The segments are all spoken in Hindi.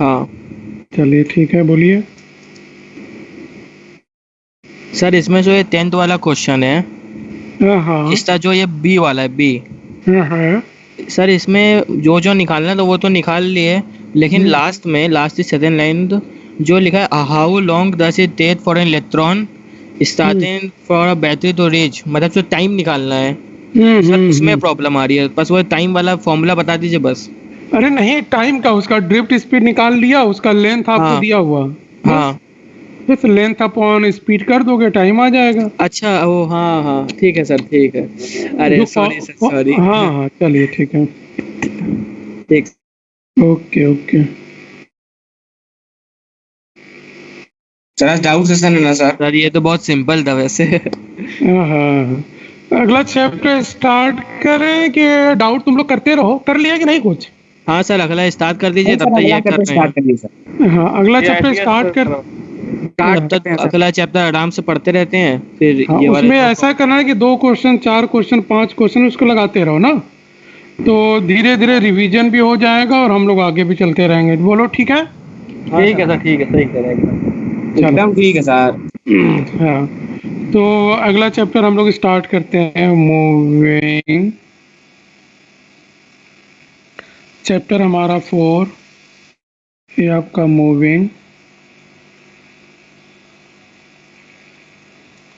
हाँ चलिए ठीक है, बोलिए। सर, इसमें जो ये 10th वाला क्वेश्चन है, हाँ हाँ इसका जो ये बी वाला है, बी, हाँ हाँ। सर इसमें जो जो निकालना है तो वो तो निकाल लिए, लेकिन लास्ट में, लास्ट की सेकंड लाइन जो लिखा है, how long does it take for an electron starting for a battery to reach, मतलब जो टाइम निकालना है, सर उसमें प्रॉब्लम आ रही है। बस वो टाइम वाला फॉर्मूला बता दीजिए बस। अरे नहीं, टाइम का उसका ड्रिफ्ट स्पीड निकाल लिया, उसका लेंथ आपको हाँ दिया हुआ, बस हाँ। बस लेंथ अपॉन स्पीड कर दोगे, टाइम आ जाएगा। अच्छा, ओ हाँ हाँ, ठीक है सर, ठीक है। अरे जो सॉरी सर, सॉरी। हाँ हाँ, चलिए ठीक है। ठीक। Okay okay. सर आज डाउट सेशन है ना सर? सर ये तो बहुत सिंपल था वैसे। हाँ हाँ, अगला चैप्टर स्टार्ट करें कि डाउट तुम लोग करते रहो? कर लिया कि नहीं कुछ? हाँ सर, अगला स्टार्ट कर दीजिए, तब तक ये कर रहे स्टार्ट हैं। करिए सर। हाँ, अगला चैप्टर स्टार्ट कर। तब तक अगला चैप्टर आराम से पढ़ते रहते हैं, फिर हाँ, ये वाले उसमें ऐसा करना है कि 2 क्वेश्चन, 4 क्वेश्चन, 5 क्वेश्चन उसको लगाते रहो ना, तो धीरे धीरे रिवीजन भी हो जाएगा और हम लोग आगे भी चलते रहेंगे। बोलो ठीक है? ठीक है सर, ठीक है, सही करेंगे। एकदम ठीक है सर। हाँ, तो अगला चैप्टर हम लोग स्टार्ट करते हैं। मूविंग चैप्टर हमारा 4, ये आपका moving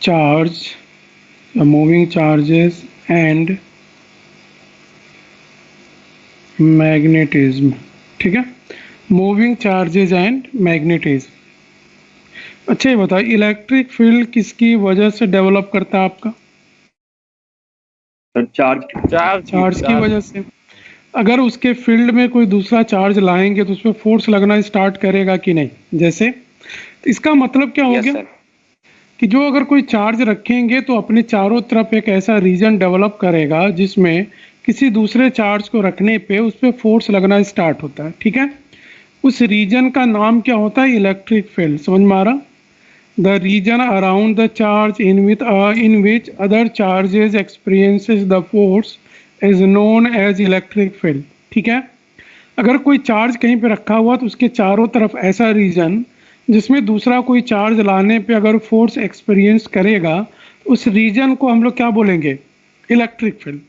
charge, moving charges and magnetism. ठीक है, मूविंग चार्जेस एंड मैग्नेटिज्म। अच्छा ये बताओ, इलेक्ट्रिक फील्ड किसकी वजह से डेवलप करता है आपका? चार्ज की वजह से। अगर उसके फील्ड में कोई दूसरा चार्ज लाएंगे तो उसमें फोर्स लगना स्टार्ट करेगा कि नहीं? जैसे, तो इसका मतलब क्या हो गया कि जो अगर कोई चार्ज रखेंगे तो अपने चारों तरफ एक ऐसा रीजन डेवलप करेगा जिसमें किसी दूसरे चार्ज को रखने पे उस पर फोर्स लगना स्टार्ट होता है। ठीक है, उस रीजन का नाम क्या होता है? Electric field. समझ में आ रहा? The region around the charge in which other charges experiences the force is known as electric field। ठीक है, अगर कोई चार्ज कहीं पे रखा हुआ तो उसके चारों तरफ ऐसा रीजन जिसमें दूसरा कोई चार्ज लाने पे अगर फोर्स एक्सपीरियंस करेगा, उस रीजन को हम लोग क्या बोलेंगे? Electric field.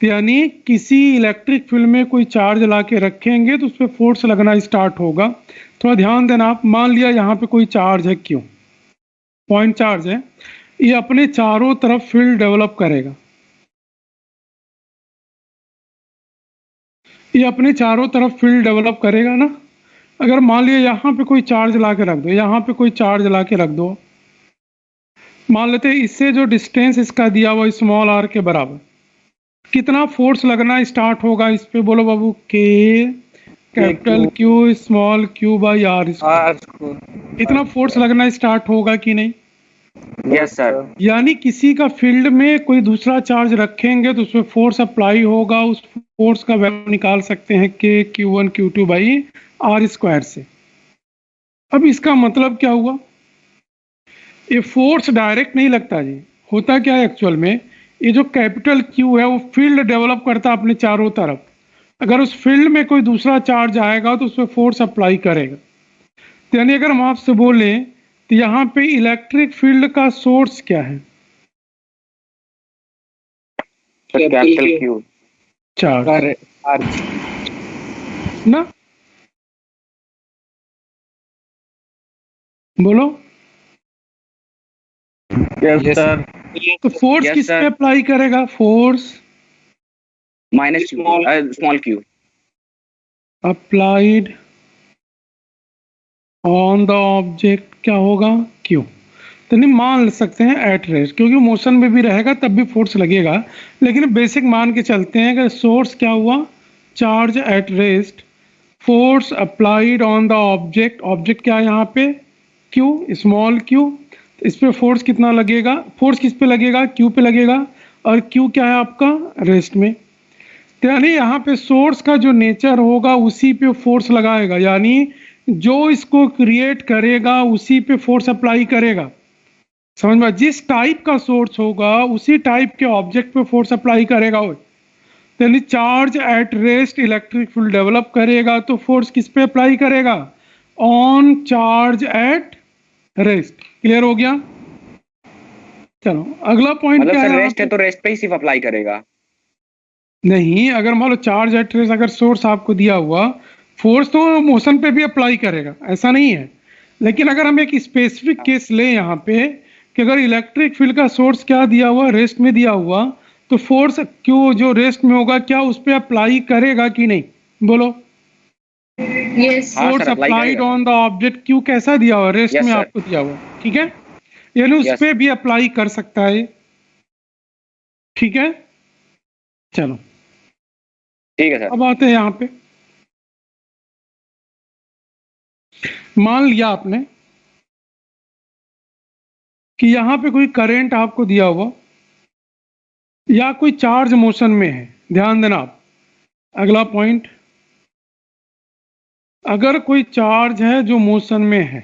यानी किसी इलेक्ट्रिक फील्ड में कोई चार्ज ला के रखेंगे तो उस पर फोर्स लगना स्टार्ट होगा। थोड़ा ध्यान देना आप। मान लिया यहाँ पे कोई चार्ज है, क्यों पॉइंट चार्ज है, ये अपने चारों तरफ फील्ड डेवलप करेगा, ये अपने चारों तरफ फील्ड डेवलप करेगा ना। अगर मान लिया यहाँ पे कोई चार्ज ला के रख दो, यहाँ पे कोई चार्ज ला के रख दो, मान लेते हैं इससे जो डिस्टेंस इसका दिया हुआ स्मॉल आर के बराबर, कितना फोर्स लगना स्टार्ट होगा इस पे? बोलो बाबू। के capital Q small Q by R, इतना फोर्स लगना स्टार्ट होगा कि नहीं? Yes sir. यानी किसी का फील्ड में कोई दूसरा चार्ज रखेंगे तो उसमें फोर्स अप्लाई होगा, उस फोर्स का वैल्यू निकाल सकते हैं के Q1 Q2 by are square से। अब इसका मतलब क्या हुआ? ये फोर्स डायरेक्ट नहीं लगता जी। होता क्या है एक्चुअल में, ये जो कैपिटल Q है वो फील्ड डेवलप करता है अपने चारों तरफ। अगर उस फील्ड में कोई दूसरा चार्ज आएगा तो उसमें फोर्स अप्लाई करेगा। तो यानी अगर हम आपसे बोले तो यहाँ पे इलेक्ट्रिक फील्ड का सोर्स क्या है? कैपिटल क्यू चार्ज ना, बोलो। Yes sir. तो फोर्स किस पे अप्लाई करेगा? Force minus small Q applied on the object क्या होगा? क्यू। तो नहीं मान सकते हैं एट रेस्ट, क्योंकि मोशन में भी रहेगा तब भी फोर्स लगेगा, लेकिन बेसिक मान के चलते हैं कि सोर्स क्या हुआ? Charge at rest, force applied on the object, object क्या है यहाँ पे? Q, small Q. इस पे फोर्स कितना लगेगा? फोर्स किस पे लगेगा? क्यू पे लगेगा, और क्यू क्या है आपका? रेस्ट में। तो यानी यहाँ पे सोर्स का जो नेचर होगा उसी पे फोर्स लगाएगा, यानी जो इसको क्रिएट करेगा उसी पे फोर्स अप्लाई करेगा। समझ में? जिस टाइप का सोर्स होगा उसी टाइप के ऑब्जेक्ट पे फोर्स अप्लाई करेगा वो। यानी charge at rest electric field develop करेगा, तो फोर्स किस पे अप्लाई करेगा? On charge at rest. Clear हो गया? चलो अगला पॉइंट मतलब क्या सर है? रेस्ट है तो रेस्ट पे ही सिर्फ अप्लाई करेगा? नहीं, अगर मान लो चार्ज एट रेस्ट, अगर सोर्स आपको दिया हुआ, फोर्स तो मोशन पे भी अप्लाई करेगा, ऐसा नहीं है। लेकिन अगर हम एक स्पेसिफिक केस ले यहाँ पे कि अगर इलेक्ट्रिक फील्ड का सोर्स क्या दिया हुआ, रेस्ट में दिया हुआ, तो फोर्स क्यों जो रेस्ट में होगा क्या उस पर अप्लाई करेगा कि नहीं? बोलो। यस हाँ फोर्स सर अप्लाई अप्लाइड करेगा। ऑन द ऑब्जेक्ट क्यू कैसा दिया हुआ? रेस्ट Yes, में sir. आपको दिया हुआ, ठीक है, यानी उस Yes. पे भी अप्लाई कर सकता है। ठीक है, चलो ठीक है सर। अब आते हैं यहाँ पे। मान लिया आपने कि यहाँ पे कोई करंट आपको दिया हुआ या कोई चार्ज मोशन में है। ध्यान देना आप, अगला पॉइंट, अगर कोई चार्ज है जो मोशन में है,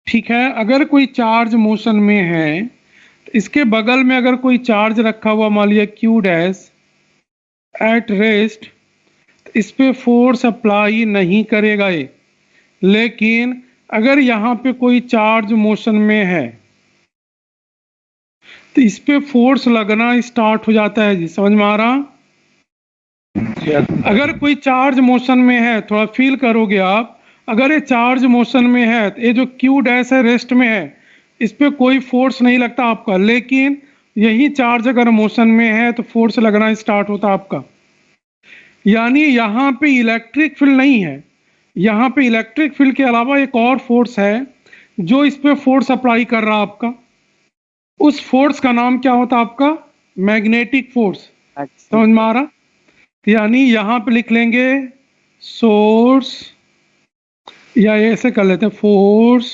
ठीक है, अगर कोई चार्ज मोशन में है, तो इसके बगल में अगर कोई चार्ज रखा हुआ, मान लिया क्यू डैश एट रेस्ट, इस पे फोर्स अप्लाई नहीं करेगा ये। लेकिन अगर यहाँ पे कोई चार्ज मोशन में है तो इस पे फोर्स लगना स्टार्ट हो जाता है जी। समझ में आ रहा? अगर कोई चार्ज मोशन में है, थोड़ा फील करोगे आप, अगर ये चार्ज मोशन में है तो ये जो क्यू डैश है रेस्ट में है, इस पे कोई फोर्स नहीं लगता आपका। लेकिन यही चार्ज अगर मोशन में है तो फोर्स लगना स्टार्ट होता आपका। यानी यहाँ पे इलेक्ट्रिक फील्ड नहीं है, यहाँ पे इलेक्ट्रिक फील्ड के अलावा एक और फोर्स है जो इस पे फोर्स अप्लाई कर रहा आपका। उस फोर्स का नाम क्या होता आपका? Magnetic force. समझ में आ रहा? यानी यहाँ पे लिख लेंगे सोर्स, या ऐसे कर लेते हैं, force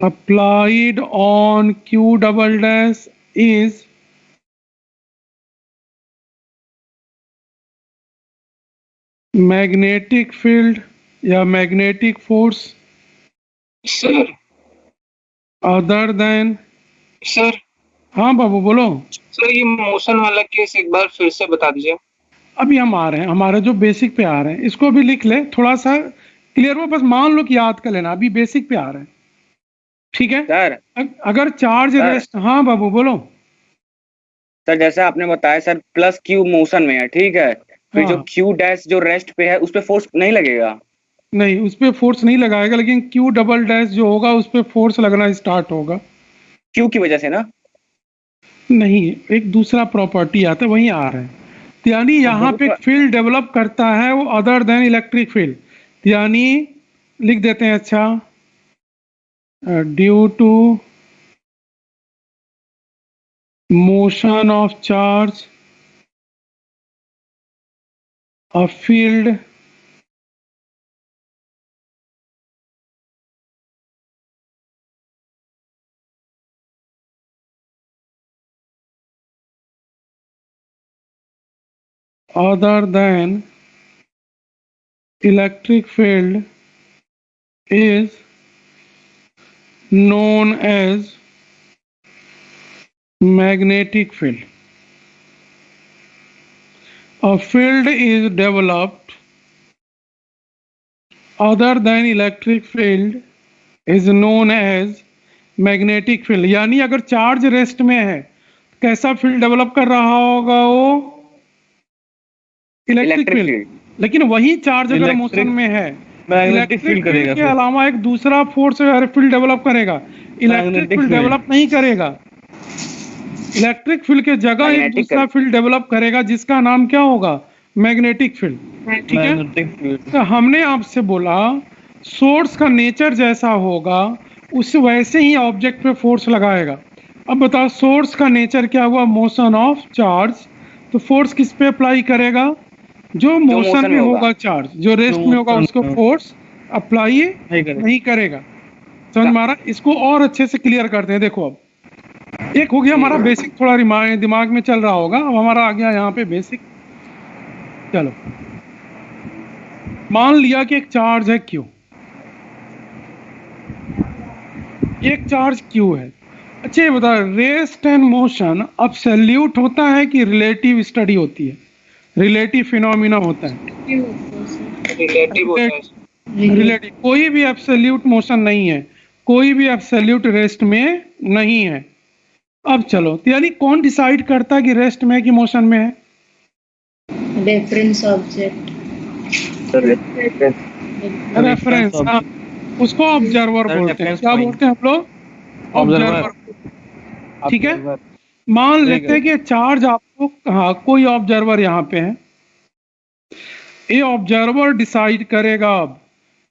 applied on Q double dash is magnetic field या magnetic force sir other than. Sir हाँ बाबू बोलो। सर ये मोशन वाला केस एक बार फिर से बता दीजिए। अभी हम आ रहे हैं, हमारे जो बेसिक पे आ रहे हैं, इसको भी लिख ले, थोड़ा सा क्लियर हो, बस मान लो कि याद कर लेना, अभी बेसिक पे आ रहे हैं। ठीक है सर अगर चार्ज सर। रेस्ट, हाँ बाबू बोलो। सर जैसे आपने बताया सर प्लस क्यू मोशन में है, ठीक है, फिर जो हाँ, क्यू डैश जो रेस्ट पे है उस पे फोर्स नहीं लगेगा? नहीं उस पर फोर्स नहीं लगाएगा, लेकिन क्यू डबल डैश जो होगा उस पर फोर्स लगना स्टार्ट होगा। क्यू की वजह से ना? नहीं, एक दूसरा प्रॉपर्टी आता है, वहीं आ रहा है। तो यानी यहाँ पे फील्ड डेवलप करता है वो अदर देन इलेक्ट्रिक फील्ड। यानी लिख देते हैं, अच्छा, due to motion of charge a field other than electric field is known as magnetic field. A field is developed other than electric field is known as magnetic field. यानी अगर चार्ज रेस्ट में है, कैसा फील्ड डेवलप कर रहा होगा वो? Electric field. लेकिन वही चार्ज अगर मोशन में है, इलेक्ट्रिक फील्ड करेगा, के अलावा एक दूसरा फोर्स फील्ड डेवलप करेगा, इलेक्ट्रिक फील्ड डेवलप नहीं करेगा। इलेक्ट्रिक फील्ड के जगह एक दूसरा फील्ड डेवलप करेगा जिसका नाम क्या होगा? Magnetic field. ठीक है, तो हमने आपसे बोला सोर्स का नेचर जैसा होगा उस वैसे ही ऑब्जेक्ट पे फोर्स लगाएगा। अब बताओ सोर्स का नेचर क्या हुआ? Motion of charge. तो फोर्स किस पे अप्लाई करेगा? जो मोशन में होगा चार्ज, जो रेस्ट में होगा उसको फोर्स अप्लाई नहीं करेगा। समझ में आ रहा? इसको और अच्छे से क्लियर करते हैं। देखो अब एक हो गया हमारा बेसिक, थोड़ा दिमाग में चल रहा होगा। अब हमारा आ गया यहाँ पे बेसिक। चलो मान लिया कि एक चार्ज है क्यू, एक चार्ज क्यू है। अच्छा ये बता, रेस्ट एंड मोशन अब्सोल्यूट होता है कि रिलेटिव स्टडी होती है, रिलेटिव फिनोमिना होता है? रिलेटिव होता है। रिलेटिव, कोई भी एब्सोल्यूट मोशन नहीं है, कोई भी एब्सोल्यूट रेस्ट में नहीं है। अब चलो, तो यानी कौन डिसाइड करता है कि रेस्ट में है कि मोशन में है? Reference object. रेफरेंस, हाँ, उसको ऑब्जर्वर सर, बोलते हैं। reference क्या point। बोलते हैं हम लोग? ऑब्जर्वर। ठीक है, मान लेते हैं कि चार्ज आपको, हाँ कोई ऑब्जर्वर यहाँ पे है, ये ऑब्जर्वर डिसाइड करेगा अब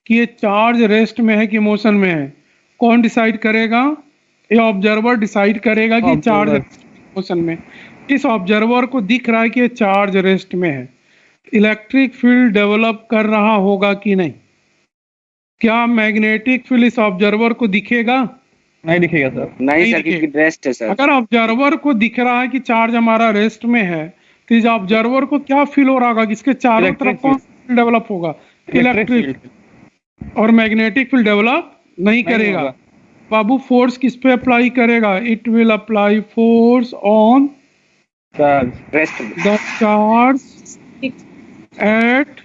कि ये चार्ज रेस्ट में है कि मोशन में है। कौन डिसाइड करेगा? ये ऑब्जर्वर डिसाइड करेगा कि चार्ज मोशन में। इस ऑब्जर्वर को दिख रहा है कि ये चार्ज रेस्ट में है, इलेक्ट्रिक फील्ड डेवलप कर रहा होगा कि नहीं? क्या मैग्नेटिक फील्ड इस ऑब्जर्वर को दिखेगा? नहीं दिखेगा सर। नहीं नहीं सर, क्योंकि रेस्ट है सर। अगर ऑब्जर्वर को दिख रहा है कि चार्ज हमारा रेस्ट में है, तो इस ऑब्जर्वर को क्या फील हो रहा होगा कि इसके चारों Electric तरफ कौन फील्ड डेवलप होगा? इलेक्ट्रिक। और मैग्नेटिक फील्ड डेवलप नहीं करेगा। होगा। बाबू फोर्स किस पे अप्लाई करेगा? It will apply force on charge rest the charge at,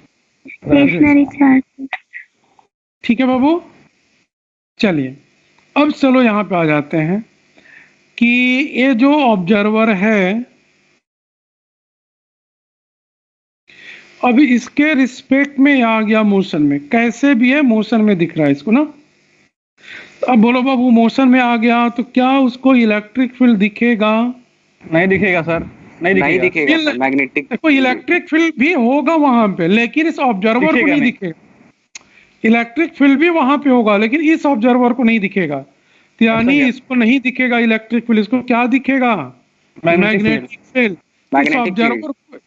stationary charge. ठीक है बाबू। चलिए अब चलो यहाँ पे आ जाते हैं कि ये जो ऑब्जर्वर है, अभी इसके रिस्पेक्ट में आ गया मोशन में, कैसे भी है मोशन में दिख रहा है इसको ना। अब बोलो बाबू, मोशन में आ गया तो क्या उसको इलेक्ट्रिक फील्ड दिखेगा? नहीं दिखेगा सर, नहीं दिखेगा सर, मैग्नेटिक। देखो इलेक्ट्रिक फील्ड भी होगा वहां पे, लेकिन इस ऑब्जर्वर को दिखेगा नहीं नहीं। दिखेगा। इलेक्ट्रिक फील्ड भी वहां पे होगा, लेकिन इस ऑब्जर्वर को नहीं दिखेगा। तो यानी क्या? इसको नहीं दिखेगा इलेक्ट्रिक फील्ड, इसको क्या दिखेगा? Magnetic field.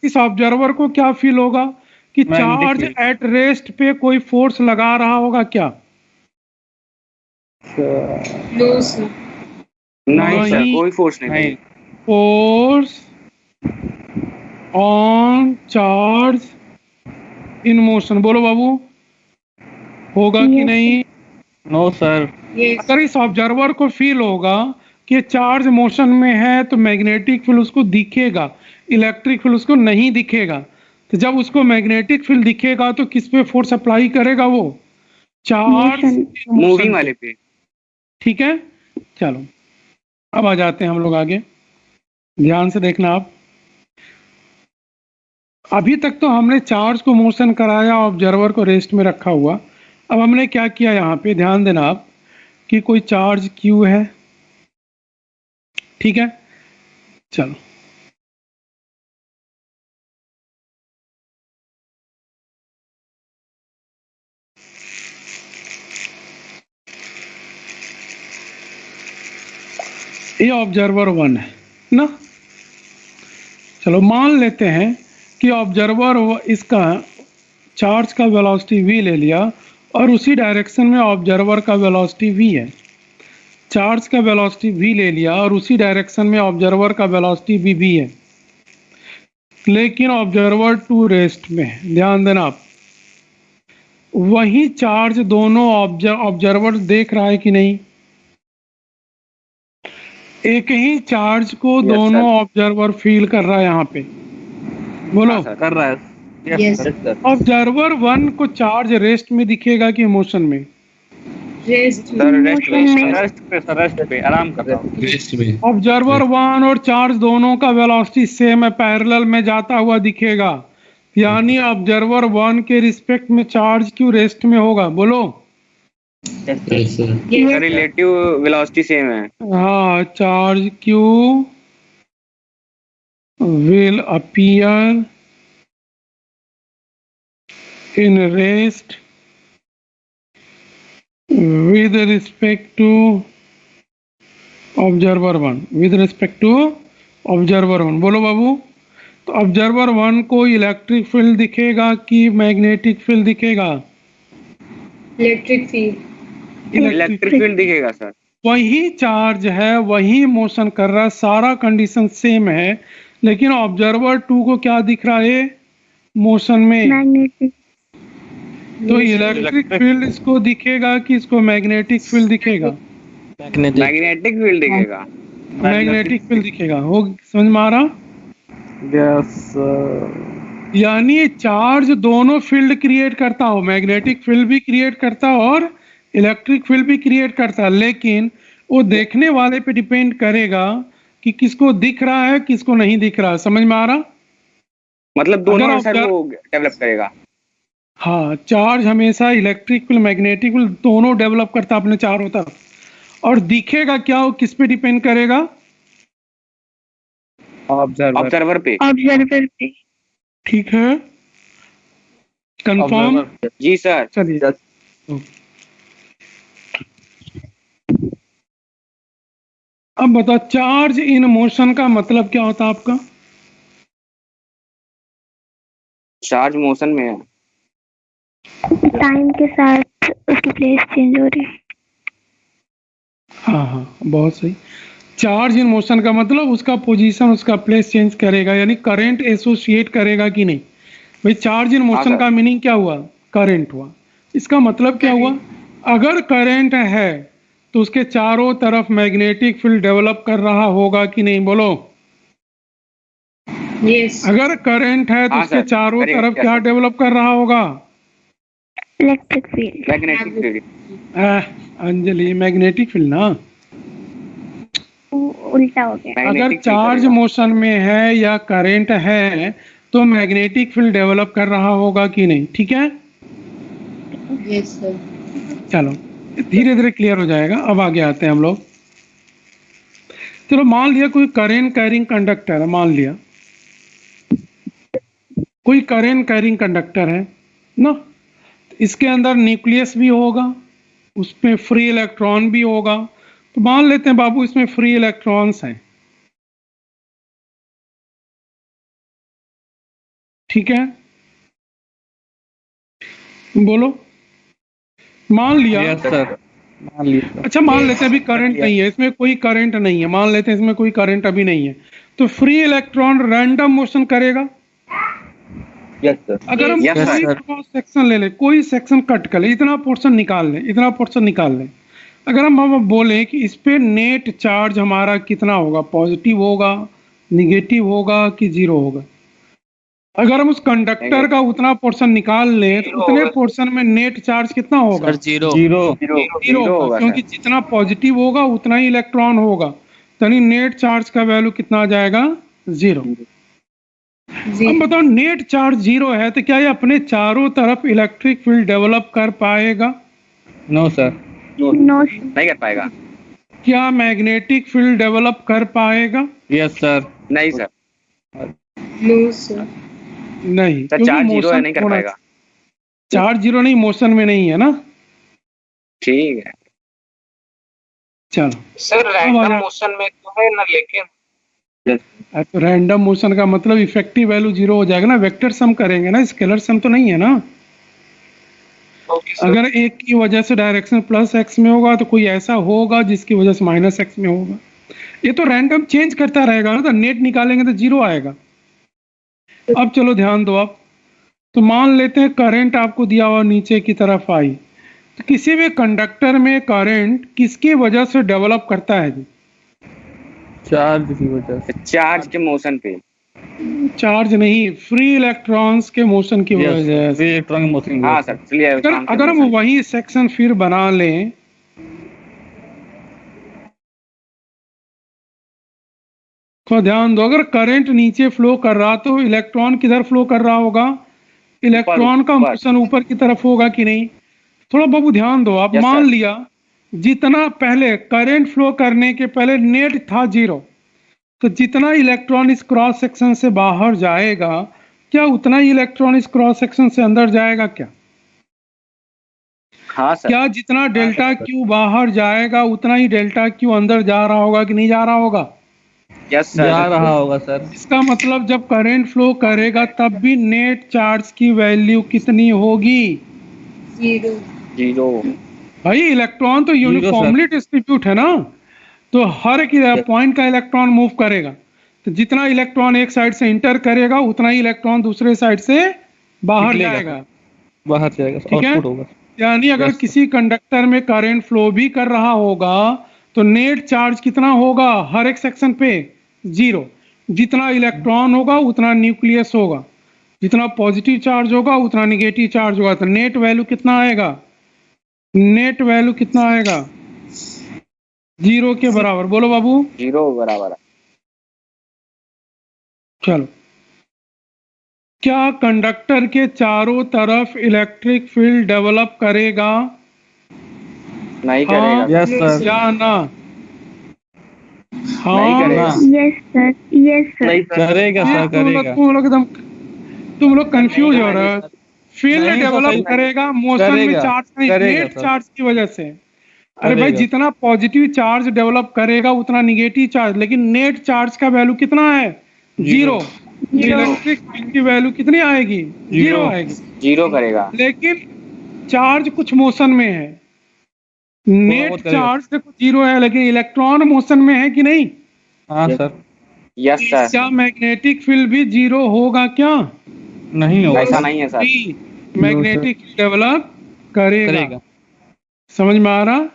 इस ऑब्जर्वर को क्या फील होगा कि Magnetic charge field। At rest पे कोई फोर्स लगा रहा होगा क्या? No sir. नहीं सर, नहीं। कोई फोर्स नहीं। नहीं। Force on charge in motion. बोलो बाबू, होगा कि नहीं? No sir. यस। अगर इस ऑब्जर्वर को फील होगा कि चार्ज मोशन में है तो मैग्नेटिक फील्ड उसको दिखेगा, इलेक्ट्रिक फील्ड उसको नहीं दिखेगा। तो जब उसको मैग्नेटिक फील्ड दिखेगा तो किस पे फोर्स अप्लाई करेगा? वो चार्ज मूविंग वाले पे। ठीक है, चलो अब आ जाते हैं हम लोग आगे। ध्यान से देखना आप, अभी तक तो हमने चार्ज को मोशन कराया, ऑब्जर्वर को रेस्ट में रखा हुआ। अब हमने क्या किया यहाँ पे, ध्यान देना आप, कि कोई चार्ज क्यू है, ठीक है। चलो ये ऑब्जर्वर 1 है ना। चलो मान लेते हैं कि ऑब्जर्वर इसका चार्ज का वेलोसिटी v ले लिया और उसी डायरेक्शन में ऑब्जर्वर का वेलोसिटी v है। चार्ज का वेलोसिटी v ले लिया और उसी डायरेक्शन में ऑब्जर्वर का वेलोसिटी vb है, लेकिन ऑब्जर्वर टू रेस्ट में है। ध्यान देना आप, वही चार्ज दोनों ऑब्जर्वर देख रहा है कि नहीं? एक ही चार्ज को Yes, दोनों sir। ऑब्जर्वर फील कर रहा है यहाँ पे। बोलो, हाँ, सर। कर रहा है। Yes, sir. ऑब्जर्वर 1 को चार्ज रेस्ट में दिखेगा कि मोशन में? रेस्ट। सर रेस्ट में। रेस्ट पे आराम कर रहा हूँ। ऑब्जर्वर 1 और चार्ज दोनों का वेलोसिटी सेम है, पैरेलल में जाता हुआ दिखेगा। यानी ऑब्जर्वर 1 के रिस्पेक्ट में चार्ज क्यों रेस्ट में होगा? बोलो। सर रिलेटिव वेलोसिटी सेम है। हाँ, charge Q will appear in rest with respect to observer 1, with respect to observer 1। बोलो बाबू, तो ऑब्जर्वर 1 को इलेक्ट्रिक फील्ड दिखेगा कि मैग्नेटिक फील्ड दिखेगा? Electric field. इलेक्ट्रिक फील्ड दिखेगा सर। वही चार्ज है, वही मोशन कर रहा है, सारा कंडीशन सेम है, लेकिन ऑब्जर्वर 2 को क्या दिख रहा है? मोशन में। मैग्नेटिक। तो इलेक्ट्रिक फील्ड इसको दिखेगा कि इसको मैग्नेटिक फील्ड दिखेगा? मैग्नेटिक फील्ड दिखेगा। मैग्नेटिक फील्ड दिखेगा। हो समझ में आ रहा? यस यानी चार्ज दोनों फील्ड क्रिएट करता हो, मैग्नेटिक फील्ड भी क्रिएट करता हो और इलेक्ट्रिक फील्ड भी क्रिएट करता है, लेकिन वो देखने वाले पे डिपेंड करेगा कि किसको दिख रहा है किसको नहीं दिख रहा है। समझ में आ रहा? मतलब दोनों अगर सर आप वो डेवलप करेगा। हाँ, चार्ज हमेशा इलेक्ट्रिक फील्ड मैग्नेटिक फील्ड दोनों डेवलप करता है अपने चारों तरफ। और दिखेगा क्या, वो किस पे डिपेंड करेगा? ऑब्जर्वर पे। ऑब्जर्वर पे। ठीक है, कंफर्म? जी सर। चलिए अब बताओ, चार्ज इन मोशन का मतलब क्या होता है आपका? चार्ज मोशन में है। टाइम के साथ उसकी प्लेस चेंज हो रही है। हाँ हाँ, बहुत सही। चार्ज इन मोशन का मतलब उसका पोजीशन, उसका प्लेस चेंज करेगा, यानी करंट एसोसिएट करेगा कि नहीं। भाई चार्ज इन मोशन सर। का मीनिंग क्या हुआ? करंट हुआ। इसका मतलब क्या हुआ? अगर करंट है तो उसके चारों तरफ मैग्नेटिक फील्ड डेवलप कर रहा होगा कि नहीं, बोलो। Yes. अगर करंट है तो हाँ उसके सर, चारों करेक्ट, तरफ yes क्या सर। डेवलप कर रहा होगा? Electric field. Magnetic field. Anjali, magnetic field ना। उल्टा हो गया। अगर चार्ज मोशन में है या करंट है तो मैग्नेटिक फील्ड डेवलप कर रहा होगा कि नहीं, ठीक है? Yes, sir. चलो धीरे धीरे क्लियर हो जाएगा। अब आगे आते हैं हम लोग। चलो मान लिया कोई करंट कैरिंग कंडक्टर है, मान लिया कोई करंट कैरिंग कंडक्टर है ना, इसके अंदर न्यूक्लियस भी होगा, उसमें फ्री इलेक्ट्रॉन भी होगा। तो मान लेते हैं बाबू इसमें फ्री इलेक्ट्रॉन्स हैं, ठीक है? बोलो, मान लिया। यस सर मान लिया। अच्छा मान लेते हैं अभी करंट नहीं है इसमें, कोई करंट नहीं है, मान लेते हैं इसमें कोई करंट अभी नहीं है, तो फ्री इलेक्ट्रॉन रैंडम मोशन करेगा। Yes sir. अगर हम Yes, sir. कोई क्रॉस सेक्शन ले ले, कोई सेक्शन कट कर ले, इतना पोर्शन निकाल ले, इतना पोर्शन निकाल ले, अगर हम बोले कि इस पे नेट चार्ज हमारा कितना होगा, पॉजिटिव होगा, निगेटिव होगा कि जीरो होगा, अगर हम उस कंडक्टर का उतना पोर्शन निकाल लें तो उतने पोर्शन में नेट चार्ज कितना होगा? Sir zero. जीरो जीरो होगा, क्योंकि जितना पॉजिटिव होगा उतना ही इलेक्ट्रॉन होगा, तो नेट चार्ज का वैल्यू कितना आ जाएगा? जीरो। अब बताओ, नेट चार्ज जीरो है तो क्या ये अपने चारों तरफ इलेक्ट्रिक फील्ड डेवलप कर पाएगा? No sir. नो। नहीं कर पाएगा। क्या मैग्नेटिक फील्ड डेवलप कर पाएगा? Yes sir. नहीं सर। No, sir. नहीं, सर क्योंकि चार्ज जीरो है, मोशन नहीं कर होना, पाएगा। चार्ज जीरो नहीं, मोशन में नहीं है ना। ठीक है। चलो सर रैंडम मोशन में तो है ना, लेकिन तो रैंडम मोशन का मतलब इफेक्टिव वैल्यू जीरो हो जाएगा ना, वेक्टर सम करेंगे ना, स्केलर सम तो नहीं है ना। Okay sir. अगर एक की वजह से डायरेक्शन प्लस एक्स में होगा तो कोई ऐसा होगा जिसकी वजह से माइनस एक्स में होगा। ये तो रैंडम चेंज करता रहेगा ना, तो नेट निकालेंगे तो जीरो आएगा। अब चलो ध्यान दो आप, तो मान लेते हैं करंट आपको दिया हुआ नीचे की तरफ आई, तो किसी भी कंडक्टर में करंट किसकी वजह से डेवलप करता है जी? चार्ज की वजह से। चार्ज के मोशन पे। चार्ज नहीं, फ्री इलेक्ट्रॉन्स के मोशन की वजह से। Electronic motion. हाँ सर, चलिए अगर हम वही सेक्शन फिर बना लें, तो ध्यान दो, अगर करंट नीचे फ्लो कर रहा तो इलेक्ट्रॉन किधर फ्लो कर रहा होगा? इलेक्ट्रॉन का मोशन ऊपर की तरफ होगा कि नहीं? थोड़ा बाबू ध्यान दो आप। Yes, मान sir. लिया जितना पहले करंट फ्लो करने के पहले नेट था जीरो, तो जितना इलेक्ट्रॉन इस क्रॉस सेक्शन से बाहर जाएगा, क्या उतना ही इलेक्ट्रॉन इस क्रॉस सेक्शन से अंदर जाएगा क्या? हाँ सर। क्या जितना डेल्टा क्यू बाहर जाएगा उतना ही डेल्टा क्यू अंदर जा रहा होगा कि नहीं जा रहा होगा? Yes sir. जा रहा होगा सर। इसका मतलब जब करंट फ्लो करेगा तब भी नेट चार्ज की वैल्यू कितनी होगी? Zero. जीरो। भाई इलेक्ट्रॉन तो यूनिफॉर्मली डिस्ट्रीब्यूट है ना, तो हर एक पॉइंट का इलेक्ट्रॉन मूव करेगा, तो जितना इलेक्ट्रॉन एक साइड से इंटर करेगा उतना ही इलेक्ट्रॉन दूसरे साइड से बाहर निकलेगा। जाएगा, बाहर जाएगा, ठीक है? आउटपुट होगा। यानी अगर Yes, किसी कंडक्टर में करंट फ्लो भी कर रहा होगा तो नेट चार्ज कितना होगा हर एक सेक्शन पे? 0। जितना इलेक्ट्रॉन होगा उतना न्यूक्लियस होगा, जितना पॉजिटिव चार्ज होगा उतना निगेटिव चार्ज होगा। तो नेट वैल्यू कितना आएगा? नेट वैल्यू कितना आएगा? 0 के बराबर। बोलो बाबू। 0 बराबर है। चलो, क्या कंडक्टर के चारों तरफ इलेक्ट्रिक फील्ड डेवलप करेगा? नहीं हाँ करेगा। Yes sir. या ना? नहीं हाँ करेगा। Yes sir, yes sir. नहीं करेगा ये सर, करेगा। तुम लोग कंफ्यूज हो रहे हो। फील्ड नहीं सर, डेवलप सही- करेगा मोशन में करेगा, चार्ज नहीं, करेगा नेट सर। चार्ज की वजह से। अरे भाई करेगा। जितना पॉजिटिव चार्ज डेवलप करेगा उतना निगेटिव चार्ज, लेकिन नेट चार्ज का वैल्यू कितना है? 0। इलेक्ट्रिक फील्ड की वैल्यू कितनी आएगी? 0 आएगी। 0 करेगा। लेकिन चार्ज कुछ मोशन में है। नेट बहुत करेगा। चार्ज देखो 0 है, लेकिन इलेक्ट्रॉन मोशन में है कि नहीं? हाँ सर। Yes sir. क्या मैग्नेटिक फील्ड भी 0 होगा क्या? नहीं होगा। ऐसा नहीं है सर। मैग्नेटिक फील्ड डेवलप करेगा। करेगा। समझ में आ रहा?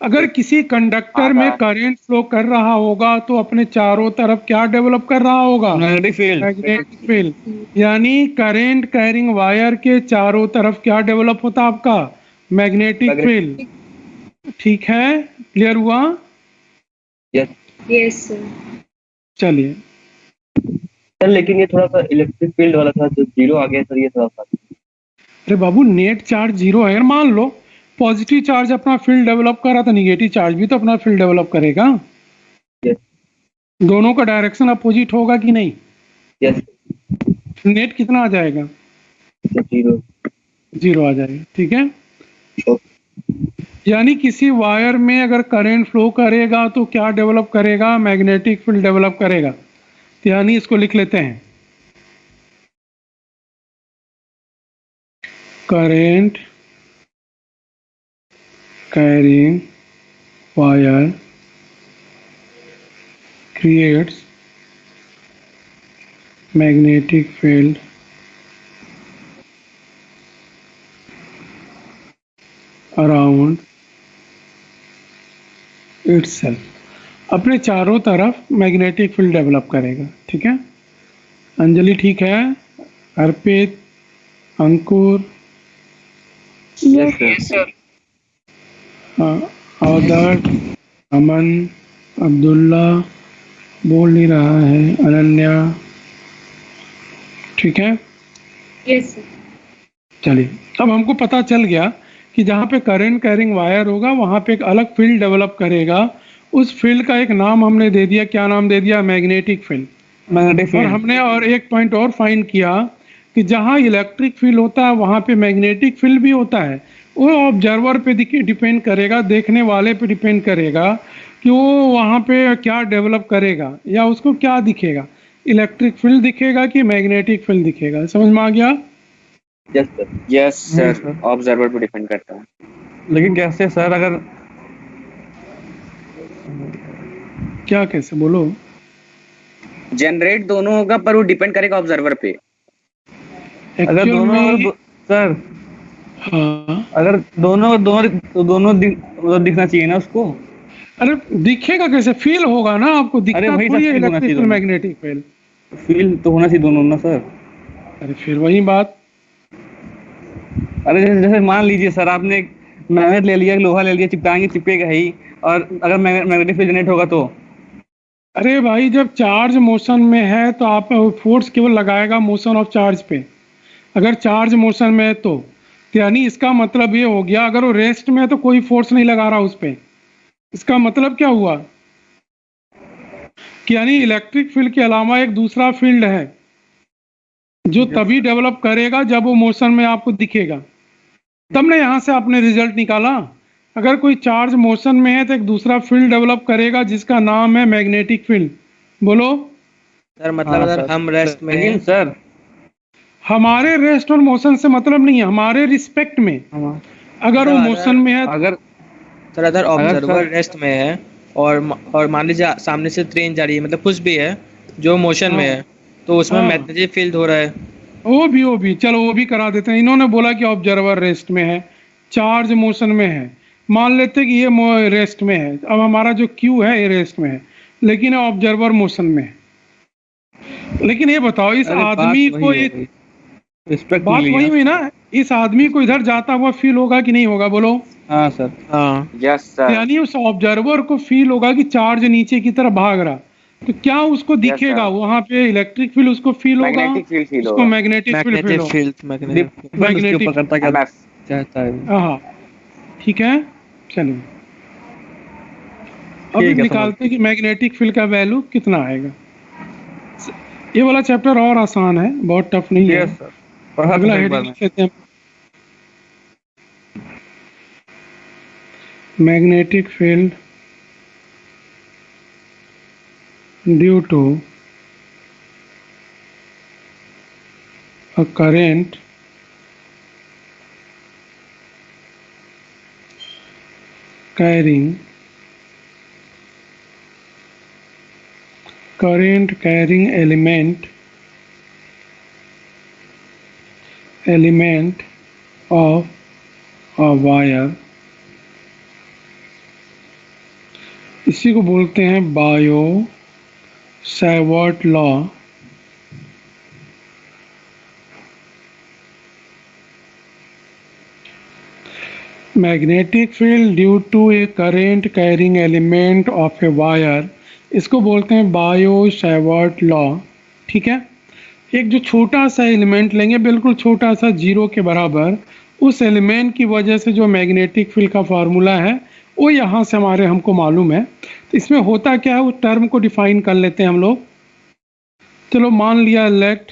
अगर किसी कंडक्टर आ में रहा। करंट फ्लो कर रहा होगा तो अपने चारों तरफ क्या डेवलप कर रहा होगा? Magnetic field. Magnetic field. यानी करंट कैरिंग वायर के चारों तरफ क्या डेवलप होता आपका? Magnetic field. ठीक है, क्लियर हुआ? Yes, sir. चलिए, सर लेकिन ये थोड़ा सा इलेक्ट्रिक फील्ड वाला था जो 0 आ गया सर, ये थोड़ा सा। अरे बाबू नेट चार्ज 0 है, मान लो पॉजिटिव चार्ज अपना फील्ड डेवलप कर रहा था, निगेटिव चार्ज भी तो अपना फील्ड डेवलप करेगा। यस। दोनों का डायरेक्शन अपोजिट होगा कि नहीं? यस। नेट कितना आ जाएगा? 0। 0 आ जाएगा। ठीक है, ओके। यानी किसी वायर में अगर करंट फ्लो करेगा तो क्या डेवलप करेगा? मैग्नेटिक फील्ड डेवलप करेगा। तो यानी इसको लिख लेते हैं, current carrying wire creates magnetic field around itself। अपने चारों तरफ मैग्नेटिक फील्ड डेवलप करेगा। ठीक है, अंजलि ठीक है, अर्पित, अंकुर, यस यस सर। अवदर, अमन, अब्दुल्ला बोल नहीं रहा है, अनन्या, ठीक है। Yes, sir. चलिए, अब हमको पता चल गया कि जहाँ पे करंट कैरिंग वायर होगा वहाँ पे एक अलग फील्ड डेवलप करेगा। उस फील्ड का एक नाम हमने दे दिया, क्या नाम दे दिया? Magnetic field. मैग्नेटिक और फील्ड। हमने और एक पॉइंट और फाइंड किया कि जहाँ इलेक्ट्रिक फील्ड होता है वहाँ पे मैग्नेटिक फील्ड भी होता है। वो ऑब्जर्वर पे डिपेंड करेगा, देखने वाले पे डिपेंड करेगा कि वो वहाँ पे क्या डेवलप करेगा या उसको क्या दिखेगा, इलेक्ट्रिक फील्ड दिखेगा कि मैग्नेटिक फील्ड दिखेगा। समझ में आ गया? Yes sir. Yes sir. Sir, observer पे डिपेंड करता है। लेकिन कैसे सर? अगर क्या कैसे बोलो? जनरेट दोनों होगा पर वो डिपेंड करेगा ऑब्जर्वर पे। अगर Actual दोनों में- सर हाँ, अगर दोनों दिखना चाहिए ना उसको। अरे दिखेगा कैसे? फील होगा ना आपको, अरे दिखता वही थोड़ी है सब feel होना इलेक्ट्रिक चाहिए फील्ड दोनों। Magnetic field. फील तो होना चाहिए दोनों ना सर। अरे फिर वही बात। अरे जैसे मान लीजिए सर, आपने एक मैग्नेट ले लिया, लोहा ले लिया, चिपकाएंगे चिपकेगा ही, और अगर मैग्नेटिक फील्ड जनरेट होगा तो। अरे भाई जब चार्ज मोशन में है तो आप फोर्स केवल लगाएगा मोशन ऑफ चार्ज पे। अगर चार्ज मोशन में है तो यानी इसका मतलब ये हो गया, अगर वो रेस्ट में है तो कोई फोर्स नहीं लगा रहा उस पे। इसका मतलब क्या हुआ कि यानी इलेक्ट्रिक फील्ड के अलावा एक दूसरा फील्ड है जो तभी डेवलप करेगा जब वो मोशन में आपको दिखेगा। तब ने यहाँ से आपने रिजल्ट निकाला। अगर कोई चार्ज मोशन में है तो एक दूसरा फील्ड डेवलप करेगा जिसका नाम है मैग्नेटिक फील्ड। बोलो। सर मतलब हाँ, अगर सर। हम रेस्ट में लेकिन हैं, सर हमारे रेस्ट और मोशन से मतलब नहीं है, हमारे रिस्पेक्ट में। अगर वो अगर- मोशन में है अगर सर अगर ऑब्जर्वर सर- रेस्ट में है और मान लीजिए सामने से ट्रेन जा रही है, मतलब कुछ भी है जो मोशन में है, तो उसमें हाँ। मैग्नेटिक फील्ड हो रहा है। वो भी चलो वो भी करा देते हैं। इन्होंने बोला कि ऑब्जर्वर रेस्ट में है, चार्ज मोशन में है, मान लेते हैं कि ये रेस्ट में है, अब हमारा जो क्यू है ये रेस्ट में है, लेकिन ऑब्जर्वर मोशन में है। लेकिन ये बताओ इस आदमी को एक बात वही हुई ना, इस आदमी को इधर जाता हुआ फील होगा कि नहीं होगा, बोलो? हाँ सर। हाँ यस सर। यानी उस ऑब्जर्वर को फील होगा कि चार्ज नीचे की तरफ भाग रहा, तो क्या उसको दिखेगा? वहां पे इलेक्ट्रिक फील्ड उसको फील होगा, मैग्नेटिक फील्ड फील उसको होगा। मैग्नेटिक फील्ड फील होगा। मैग्नेटिक करता क्या MF। चाहता है। हाँ ठीक है, चलिए अब ठीक है, निकालते हैं कि मैग्नेटिक फील्ड का वैल्यू कितना आएगा। ये वाला चैप्टर और आसान है, बहुत टफ नहीं है। यस सर, पढ़ा अगला था एक हेडिंग बार में। लिख लेते हैं, magnetic field due to a current carrying element of a wire, इसी को बोलते हैं Biot Savart law. Magnetic field due to a current carrying element of a wire, इसको बोलते हैं बायो सावर्ट लॉ। ठीक है, एक जो छोटा सा एलिमेंट लेंगे, बिल्कुल छोटा सा, जीरो के बराबर, उस एलिमेंट की वजह से जो मैग्नेटिक फील्ड का फार्मूला है वो यहाँ से हमको मालूम है। तो इसमें होता क्या है, उस टर्म को डिफाइन कर लेते हैं हम लोग। चलो मान लिया let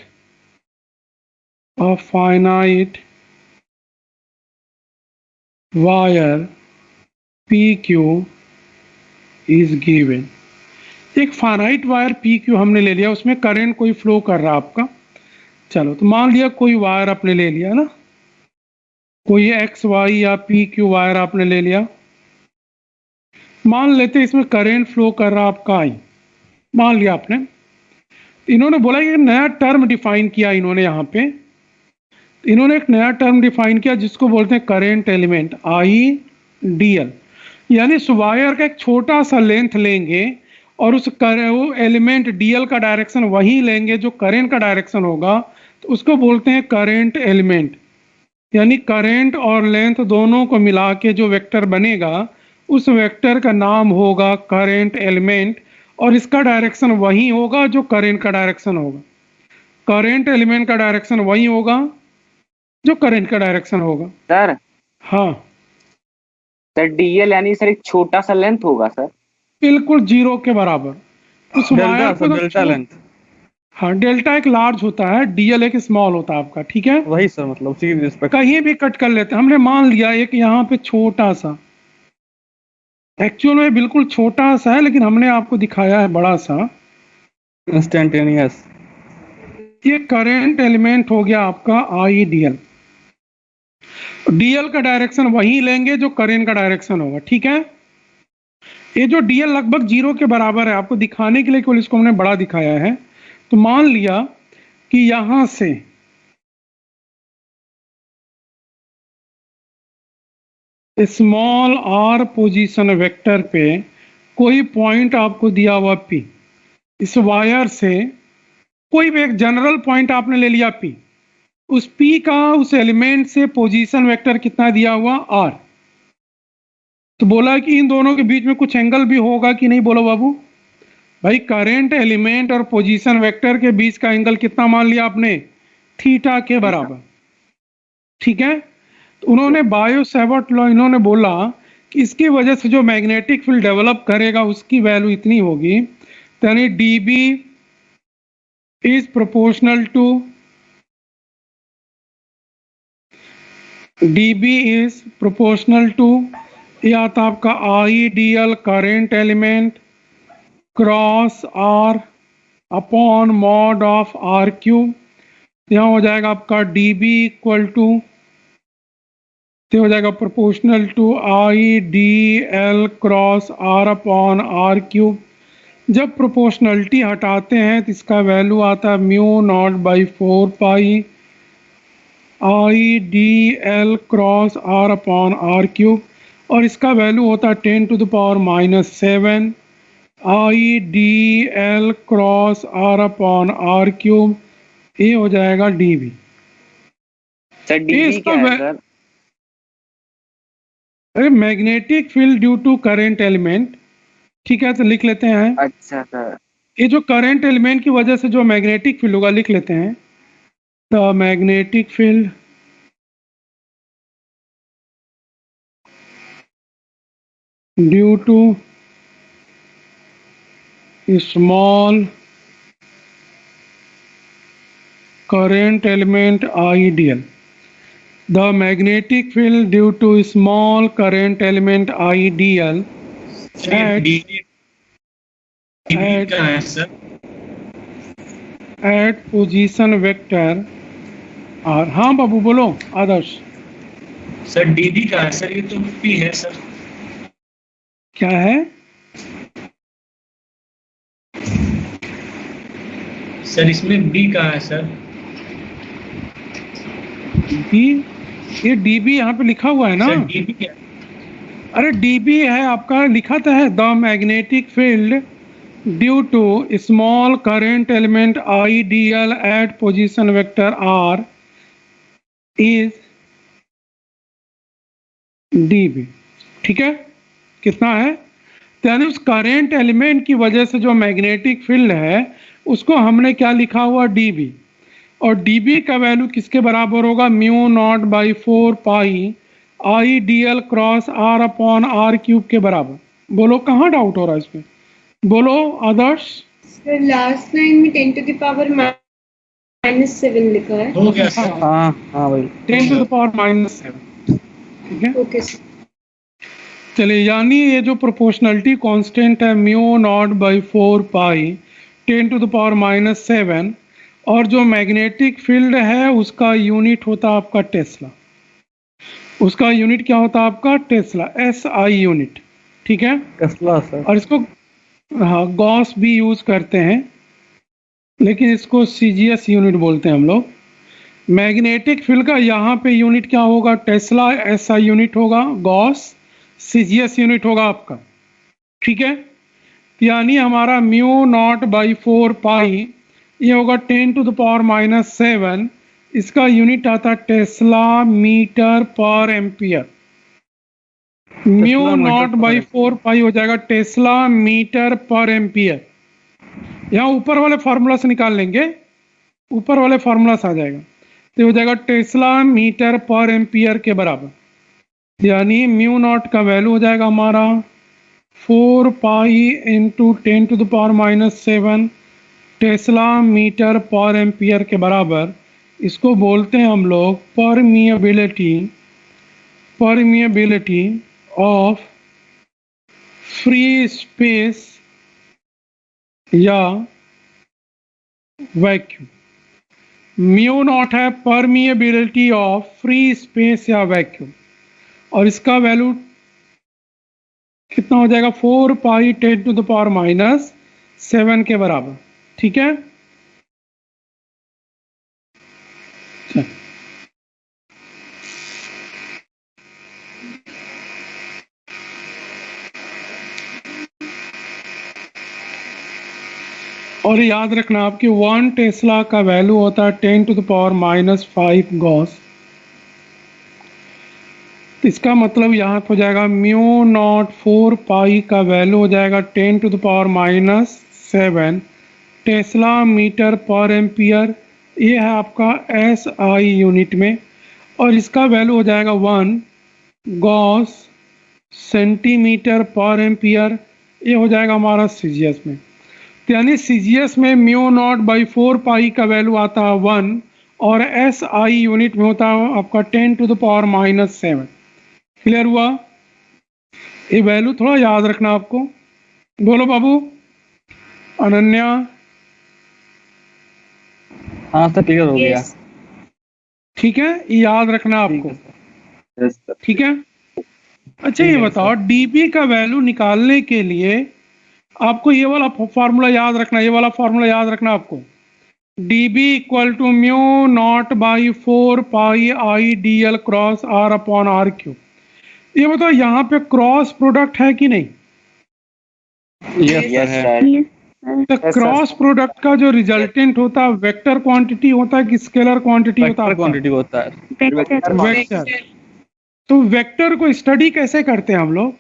a finite wire P Q is given. एक फाइनाइट वायर पी क्यू हमने ले लिया, उसमें करंट कोई फ्लो कर रहा आपका। चलो तो मान लिया कोई वायर आपने ले लिया ना, कोई एक्स वाई या पी क्यू वायर आपने ले लिया। मान लेते इसमें करंट फ्लो कर रहा आपका आई, मान लिया आपने। इन्होंने बोला कि नया टर्म डिफाइन किया इन्होंने यहाँ पे, इन्होंने एक नया टर्म डिफाइन किया जिसको बोलते हैं करंट एलिमेंट, आई डी एल। यानी इस वायर का एक छोटा सा लेंथ लेंगे और उस वो एलिमेंट डीएल का डायरेक्शन वही लेंगे जो करंट का डायरेक्शन होगा, तो उसको बोलते हैं करंट एलिमेंट। यानी करंट और लेंथ दोनों को मिला के जो वेक्टर बनेगा, उस वेक्टर का नाम होगा करंट एलिमेंट, और इसका डायरेक्शन वही होगा जो करंट का डायरेक्शन होगा। करंट एलिमेंट का डायरेक्शन वही होगा जो करंट का डायरेक्शन होगा। सर हाँ सर, डीएल यानी सर एक छोटा सा लेंथ होगा सर, बिल्कुल जीरो के बराबर। उस वायर को डेल्टा लेंथ। हाँ, डेल्टा एक लार्ज होता है, डीएल एक स्मॉल होता है आपका। ठीक है, वही सर, मतलब उसी की रिस्पेक्ट। कहीं भी कट कर लेते हैं। हमने मान लिया एक यहाँ पे छोटा सा, एक्चुअल में बिल्कुल छोटा सा है, लेकिन हमने आपको दिखाया है बड़ा सा, इंस्टेंटेनियस। ये करंट एलिमेंट हो गया आपका आई डीएल। डीएल का डायरेक्शन वही लेंगे जो करंट का डायरेक्शन होगा। ठीक है, ये जो डीएल लगभग जीरो के बराबर है, आपको दिखाने के लिए केवल इसको हमने बड़ा दिखाया है। तो मान लिया कि यहां से स्मॉल आर पोजीशन वेक्टर पे कोई पॉइंट आपको दिया हुआ पी, इस वायर से कोई भी एक जनरल पॉइंट आपने ले लिया पी, उस पी का उस एलिमेंट से पोजीशन वेक्टर कितना दिया हुआ आर। तो बोला कि इन दोनों के बीच में कुछ एंगल भी होगा कि नहीं, बोलो बाबू भाई। करंट एलिमेंट और पोजीशन वेक्टर के बीच का एंगल कितना मान लिया आपने, थीटा के बराबर। ठीक है, तो उन्होंने बायो सावर्ट लॉ इन्होंने बोला कि इसकी वजह से जो मैग्नेटिक फील्ड डेवलप करेगा उसकी वैल्यू इतनी होगी, यानी D B is proportional to ये आता आपका I D L current element cross R upon mod of R cube. यहाँ हो जाएगा आपका डी बी इक्वल टू, हो जाएगा proportional to I D L cross R upon R cube. जब प्रोपोर्शनलिटी हटाते हैं तो इसका वैल्यू आता है mu naught by 4 pi I D L cross R upon R cube. और इसका वैल्यू होता है 10⁻⁻7 IDL cross R upon R cube, ये हो जाएगा dV। सर डीवी क्या है सर? अरे magnetic field due to current element, ठीक है, तो लिख लेते हैं। अच्छा सर। ये जो करंट एलिमेंट की वजह से जो मैग्नेटिक फील्ड होगा लिख लेते हैं, the magnetic field due to small current element IDL. The magnetic field due to small current element IDL at position vector R। हाँ बाबू बोलो आदर्श। सर डीडी का है सर, ये तो पी है सर। क्या है सर इसमें बी का है सर। डी? ये डीबी यहाँ पे लिखा हुआ है ना। सर डीबी क्या? अरे डीबी है आपका, लिखा तो है the magnetic field due to small current element IDL at position vector R is dB। ठीक है, कितना है? तो यानी उस करंट एलिमेंट की वजह से जो मैग्नेटिक फील्ड है उसको हमने क्या लिखा हुआ, dB। और dB का वैल्यू किसके बराबर होगा, μ0/4 IDL cross R upon R cube के बराबर। बोलो कहाँ डाउट हो रहा है इसमें, बोलो आदर्श। सर लास्ट लाइन में 10⁻⁻7 लिखा है। हो गया सर। हाँ हाँ भाई 10⁻⁻7। ठीक है, ओके सर। चलिए, यानी ये जो प्रोपोर्शनलिटी कांस्टेंट है μ0/4 10⁻⁻7, और जो मैग्नेटिक फील्ड है उसका यूनिट होता है आपका टेस्ला। उसका यूनिट क्या होता है आपका, टेस्ला, SI यूनिट। ठीक है, टेस्ला सर। और इसको हाँ गॉस भी यूज करते हैं, लेकिन इसको CGS यूनिट बोलते हैं हम लोग। मैग्नेटिक फील्ड का यहाँ पे यूनिट क्या होगा, टेस्ला, SI यूनिट होगा, गॉस CGS यूनिट होगा आपका। ठीक है, यानी हमारा μ0/4 ये होगा 10⁻⁻7, इसका यूनिट आता टेस्ला मीटर पर एम्पियर। μ0/4 हो जाएगा टेस्ला मीटर पर एम्पियर। यहाँ ऊपर वाले फार्मूला से निकाल लेंगे, ऊपर वाले फार्मूला से आ जाएगा, तो हो जाएगा टेस्ला मीटर पर एम्पियर के बराबर। यानी μ0 का वैल्यू हो जाएगा हमारा 4 × 10⁻⁻7 टेस्ला मीटर पर एम्पियर के बराबर। इसको बोलते हैं हम लोग परमिएबिलिटी ऑफ फ्री स्पेस या वैक्यूम। μ0 है परमिएबिलिटी ऑफ फ्री स्पेस या वैक्यूम, और इसका वैल्यू कितना हो जाएगा, 4 × 10⁻⁻7 के बराबर। ठीक है, और याद रखना आपकी 1 टेस्ला का वैल्यू होता है 10⁻⁻5 गॉस। इसका मतलब यहाँ हो जाएगा μ0/4 का वैल्यू हो जाएगा 10⁻⁻7 टेस्ला मीटर पर एम्पियर। ये है आपका SI यूनिट में, और इसका वैल्यू हो जाएगा 1 गॉस सेंटीमीटर पर एम्पियर। ये हो जाएगा हमारा CGS में। तो यानी CGS में μ0/4 का वैल्यू आता है 1, और SI यूनिट में होता है आपका 10⁻⁻7। क्लियर हुआ? ये वैल्यू थोड़ा याद रखना आपको। बोलो बाबू अनन्या। हाँ सर क्लियर हो गया। Yes. ठीक है, ये याद रखना आपको। ठीक है, अच्छा ये बताओ dB का वैल्यू निकालने के लिए आपको ये वाला फार्मूला याद रखना, ये वाला फार्मूला याद रखना आपको। dB = μ0/4 IDL cross R upon R cube. ये बताओ यहाँ पे क्रॉस प्रोडक्ट है कि नहीं? यस यस सर है। सर। Yes sir. तो क्रॉस प्रोडक्ट का जो रिजल्टेंट होता है वेक्टर क्वांटिटी होता है कि स्केलर क्वांटिटी होता है? वेक्टर क्वांटिटी होता है। वेक्टर। वेक्टर। तो वेक्टर को स्टडी कैसे करते हैं हम लोग?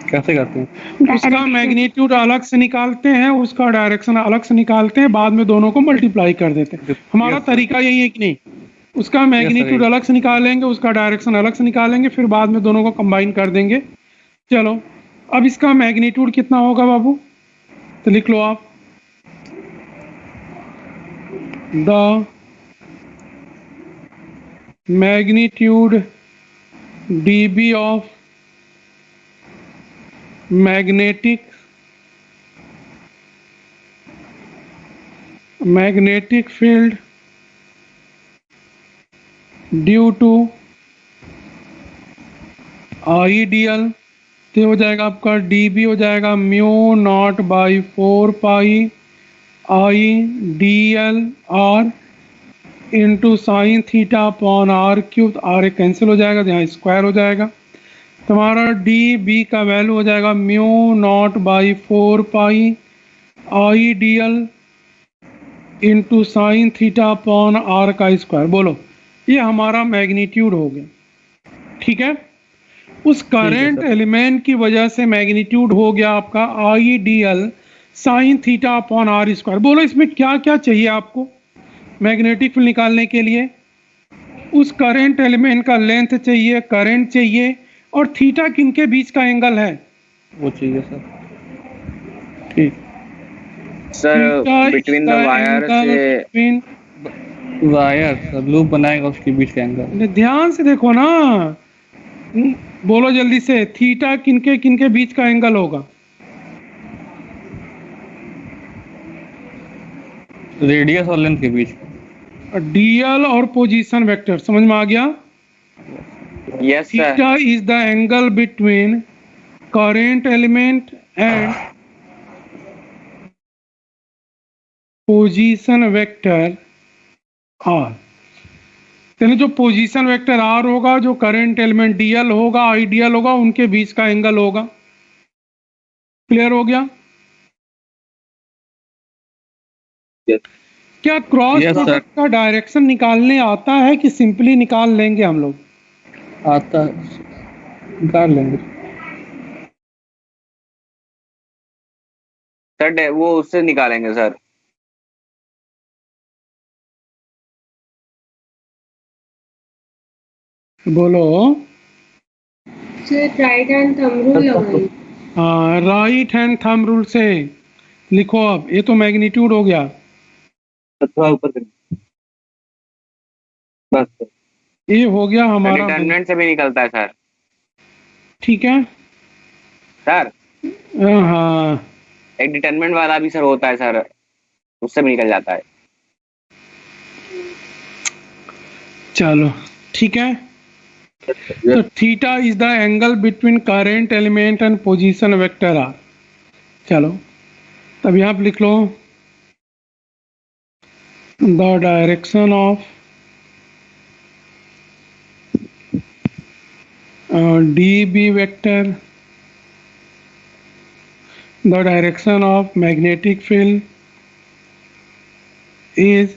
कैसे करते हैं? उसका डायरेक्शन। मैग्नीट्यूड अलग से निकालते हैं, उसका डायरेक्शन अलग से निकालते हैं, बाद में दोनों को मल्टीप्लाई कर देते हैं। हमारा Yes, sir. तरीका यही है कि नहीं? उसका मैग्नीट्यूड यही। अलग से निकालेंगे, उसका डायरेक्शन अलग से निकालेंगे, फिर बाद में दोनों को कंबाइन कर देंगे। चलो, अब इसका मैग्नीट्यूड कितना होगा बाबू? तो लिख लो आप, the magnitude dB of magnetic field due to ideal, तो हो जाएगा आपका dB हो जाएगा mu naught by 4 pi I dl r into sine theta upon R cube. आर कैंसिल हो जाएगा तो यहाँ स्क्वायर हो जाएगा। तुम्हारा dB का वैल्यू हो जाएगा mu naught by 4 pi I dl into sine theta upon R का स्क्वायर। बोलो, ये हमारा मैग्नीट्यूड हो गया। ठीक है, उस करंट एलिमेंट की वजह से मैग्नीट्यूड हो गया आपका I dl sine theta upon R square. बोलो इसमें क्या क्या चाहिए आपको मैग्नेटिक फील्ड निकालने के लिए? उस करंट एलिमेंट का लेंथ चाहिए, करंट चाहिए, और थीटा किनके बीच का एंगल है वो चाहिए सर। ठीक। सर बिटवीन द वायर से वायर सर लूप बनाएगा उसके बीच का एंगल। ध्यान से देखो ना, बोलो जल्दी से, थीटा किनके किनके बीच का एंगल होगा? रेडियस और लेंथ के बीच। डीएल और पोजीशन वेक्टर, समझ में आ गया? Yes sir. Theta is the angle between current element and position vector R. यानी जो पोजीशन वेक्टर आर होगा, जो करंट एलिमेंट डीएल होगा, आईडीएल होगा, उनके बीच का एंगल होगा। क्लियर हो गया? क्या क्रॉस Yes, sir. प्रोडक्ट का डायरेक्शन निकालने आता है कि सिंपली निकाल लेंगे हम लोग? आता निकाल लेंगे सर। वो उससे निकालेंगे सर। बोलो। Sir right hand thumb rule लगाइए। हाँ, राइट हैंड थंब रूल से लिखो। अब ये तो मैग्नीट्यूड हो गया, थोड़ा ऊपर करें बस सर। ये हो गया हमारा। डिटरमिनेंट से भी निकलता है सर। ठीक है सर हाँ, एक डिटरमिनेंट वाला भी सर होता है सर, उससे भी निकल जाता है। चलो ठीक है। तो theta is the angle between current element and position vector R. चलो तब यहाँ पे लिख लो, the direction of dB vector, the direction of magnetic field is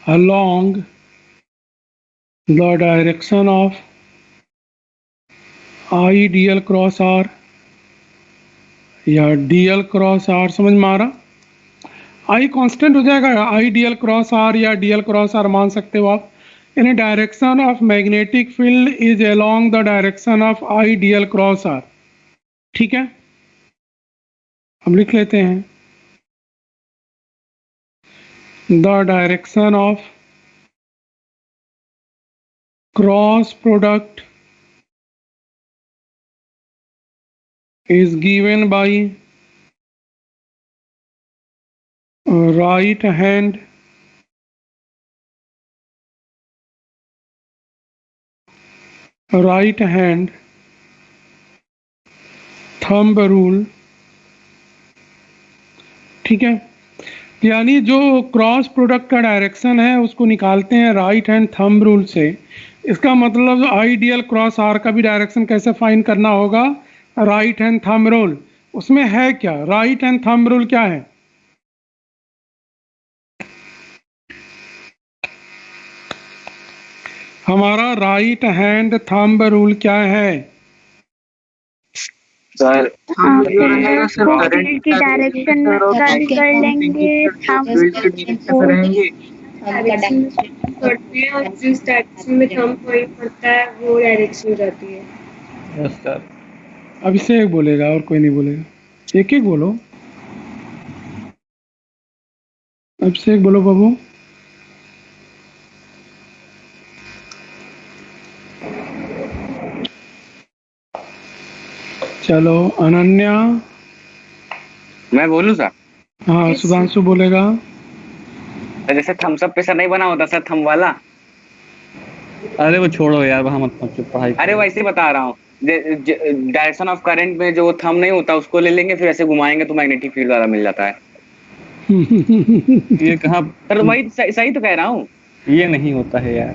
along the direction of I dl cross r या dl cross r। समझ में आ रहा? I कांस्टेंट हो जाएगा, I dl cross r या dl cross r मान सकते हो आप। यानी direction of magnetic field is along the direction of I dl cross r। ठीक है, हम लिख लेते हैं, the direction of cross product is given by right hand thumb rule। ठीक है, यानी जो क्रॉस प्रोडक्ट का डायरेक्शन है उसको निकालते हैं राइट हैंड थंब रूल से। इसका मतलब आइडियल क्रॉस आर का भी डायरेक्शन कैसे फाइंड करना होगा, राइट हैंड थंब रूल। उसमें है क्या, राइट हैंड थंब रूल क्या है? हमारा राइट हैंड थंब रूल क्या है? सर फिंगर को फील्ड की डायरेक्शन में कर्ल कर लेंगे, थंब रहेंगे डायरेक्शन में करते हैं और जिस डायरेक्शन में थंब पॉइंट पड़ता है वो डायरेक्शन जाती है। Yes sir. अभिषेक बोलेगा और कोई नहीं बोलेगा, एक एक बोलो। अभिषेक बोलो बाबू। चलो अनन्या। मैं बोलूँ सर? हाँ सुधांशु बोलेगा। तो जैसे थम्स अप पे सर नहीं बना होता सर थंब वाला, अरे वो छोड़ो यार, वहाँ मत पहुंचो पढ़ाई अरे वैसे ही बता रहा हूँ। डायरेक्शन ऑफ करंट में जो थंब नहीं होता उसको ले लेंगे, फिर ऐसे घुमाएंगे तो मैग्नेटिक फील्ड वाला मिल जाता है। ये कहाँ सर वही सही तो कह रहा हूँ। ये नहीं होता है यार।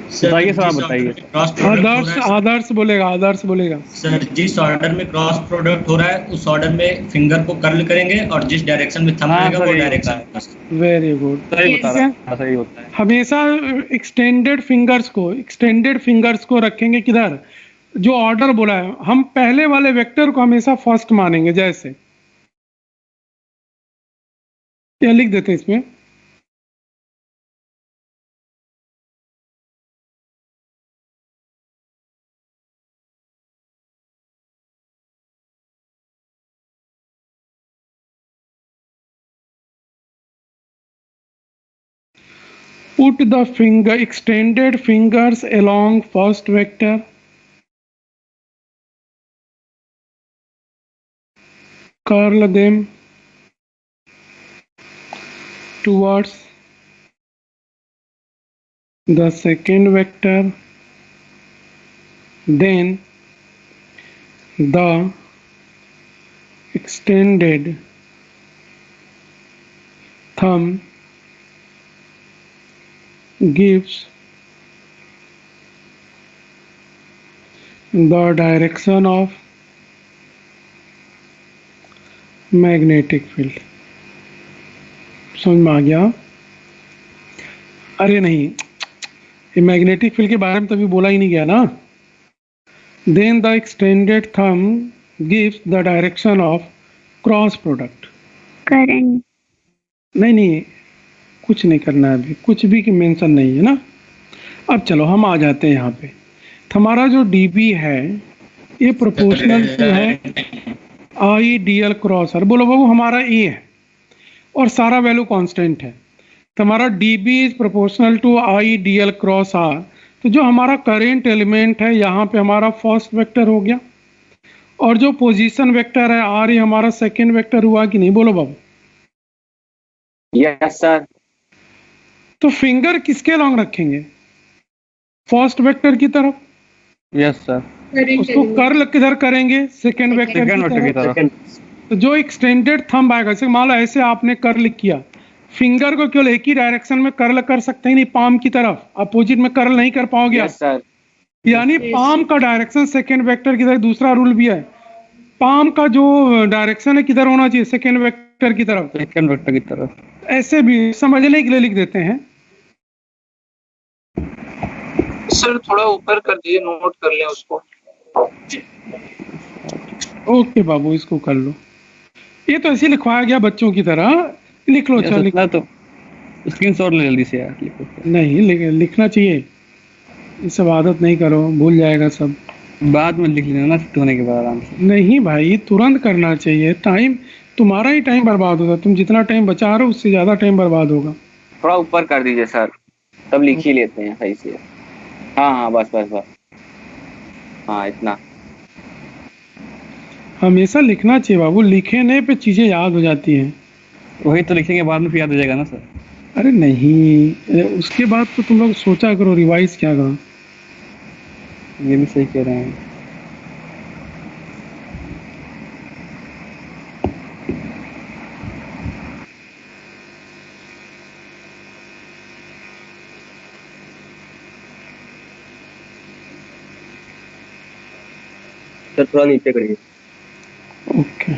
बताइए सर, आप बताइए। आदर्श आदर्श बोलेगा, आदर्श बोलेगा। सर जिस ऑर्डर में क्रॉस प्रोडक्ट हो रहा है उस ऑर्डर में फिंगर को कर्ल करेंगे और जिस डायरेक्शन में थंब रहेगा वो डायरेक्शन। वेरी गुड, सही बता रहा है, सही होता है। हमेशा एक्सटेंडेड फिंगर्स को रखेंगे किधर, जो ऑर्डर बोला है। हम पहले वाले वेक्टर को हमेशा फर्स्ट मानेंगे। जैसे क्या लिख देते हैं इसमें, put the extended fingers along first vector, curl them towards the second vector, then the extended thumb gives the direction of magnetic field। समझ में आ गया? अरे नहीं, ये मैग्नेटिक फील्ड के बारे में तो अभी बोला ही नहीं गया ना। Then the extended thumb gives the direction of cross product. Current नहीं, कुछ नहीं करना है अभी, कुछ भी की मेंशन नहीं है ना। अब चलो हम आ जाते हैं यहाँ पे। तो हमारा जो डीबी है ये प्रोपोर्शनल टू है I D L cross R. बोलो बाबू, हमारा ए है और सारा वैल्यू कांस्टेंट है। तो हमारा DB is proportional to I D L cross R. तो जो हमारा करेंट एलिमेंट है यहाँ पे हमारा फर्स्ट वेक्टर हो गया, और जो पोजीशन वेक्टर है आर, ये हमारा सेकेंड वेक्टर हुआ कि नहीं? बोलो बाबू। Yes sir. तो फिंगर किसके लॉन्ग रखेंगे? फर्स्ट वेक्टर की तरफ। Yes sir. उसको कर्ल किधर करेंगे? सेकेंड वेक्टर की तरफ। तो जो एक्सटेंडेड थंब आएगा, जैसे मान लो ऐसे आपने कर्ल किया, फिंगर को केवल एक ही डायरेक्शन में कर्ल कर सकते हैं, नहीं पाम की तरफ, अपोजिट में कर्ल नहीं कर पाओगे आप। सर यानी पाम का डायरेक्शन सेकेंड वेक्टर की तरफ। दूसरा रूल भी है, पाम का जो डायरेक्शन है किधर होना चाहिए? सेकेंड वेक्टर की तरफ। सेकंड वेक्टर की तरफ। ऐसे भी समझने के लिए लिख देते हैं। सर थोड़ा ऊपर कर दीजिए, नोट कर लें उसको। ओके बाबू, इसको कर लो। ये तो ऐसे लिखवाया गया बच्चों की तरह, लिख लो। अच्छा लिखना तो स्क्रीनशॉट ले जल्दी से यार, लिखो। नहीं लिखना चाहिए, ये सब आदत नहीं करो, भूल जाएगा सब। बाद में लिख लेना ना, छुट्टी होने के बाद आराम से। नहीं भाई, तुरंत करना चाहिए। टाइम, तुम्हारा ही टाइम बर्बाद होगा। तुम जितना टाइम बचा रहे हो उससे ज्यादा टाइम बर्बाद होगा। थोड़ा ऊपर कर दीजिए सर, तब लिख ही लेते हैं सही से। हाँ बस हाँ इतना। हमेशा लिखना चाहिए बाबू, लिखने पे चीजें याद हो जाती हैं। वही तो लिखेंगे, बाद में फिर याद हो जाएगा ना सर। अरे नहीं, उसके बाद तो तुम लोग सोचा करो रिवाइज क्या करो। ये भी सही कह रहे हैं। सर थोड़ा नीचे करिए। ओके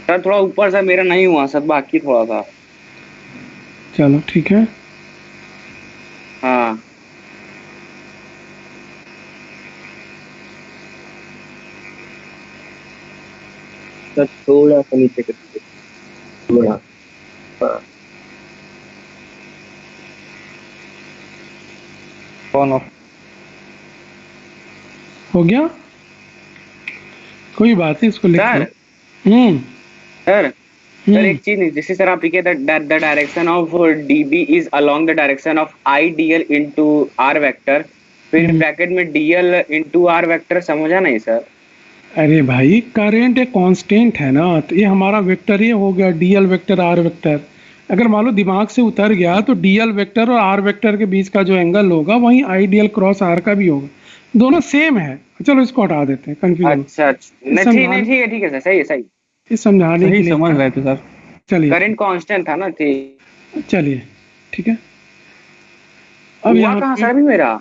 सर थोड़ा ऊपर सर, मेरा नहीं हुआ सर, बाकी थोड़ा सा। चलो ठीक है। हाँ सर थोड़ा सा नीचे करिए, थोड़ा। हाँ ऑन ऑफ हो गया, कोई बात नहीं, इसको लिख सर। लो। सर हम्म, एक चीज नहीं, जैसे सर आप लिखे that the direction of DB is along the direction of I DL into R vector, फिर ब्रैकेट में डीएल इनटू आर वेक्टर, समझा नहीं सर? अरे भाई करंट एक कांस्टेंट है ना, तो ये हमारा वेक्टर ये हो गया डीएल वेक्टर आर वेक्टर। अगर मान लो दिमाग से उतर गया तो डीएल वेक्टर और आर वेक्टर के बीच का जो एंगल होगा वही आई डीएल क्रॉस आर का भी होगा, दोनों सेम है। चलो इसको हटा देते हैं, कंफ्यूजन। अच्छा नहीं ठीक है सर, सही है सही। ये समझाने के सही लिए समझ रहे थे सर। चलिए करंट कांस्टेंट था ना, ठीक। चलिए ठीक है। अब हुआ यहाँ कहाँ पे सर अभी मेरा?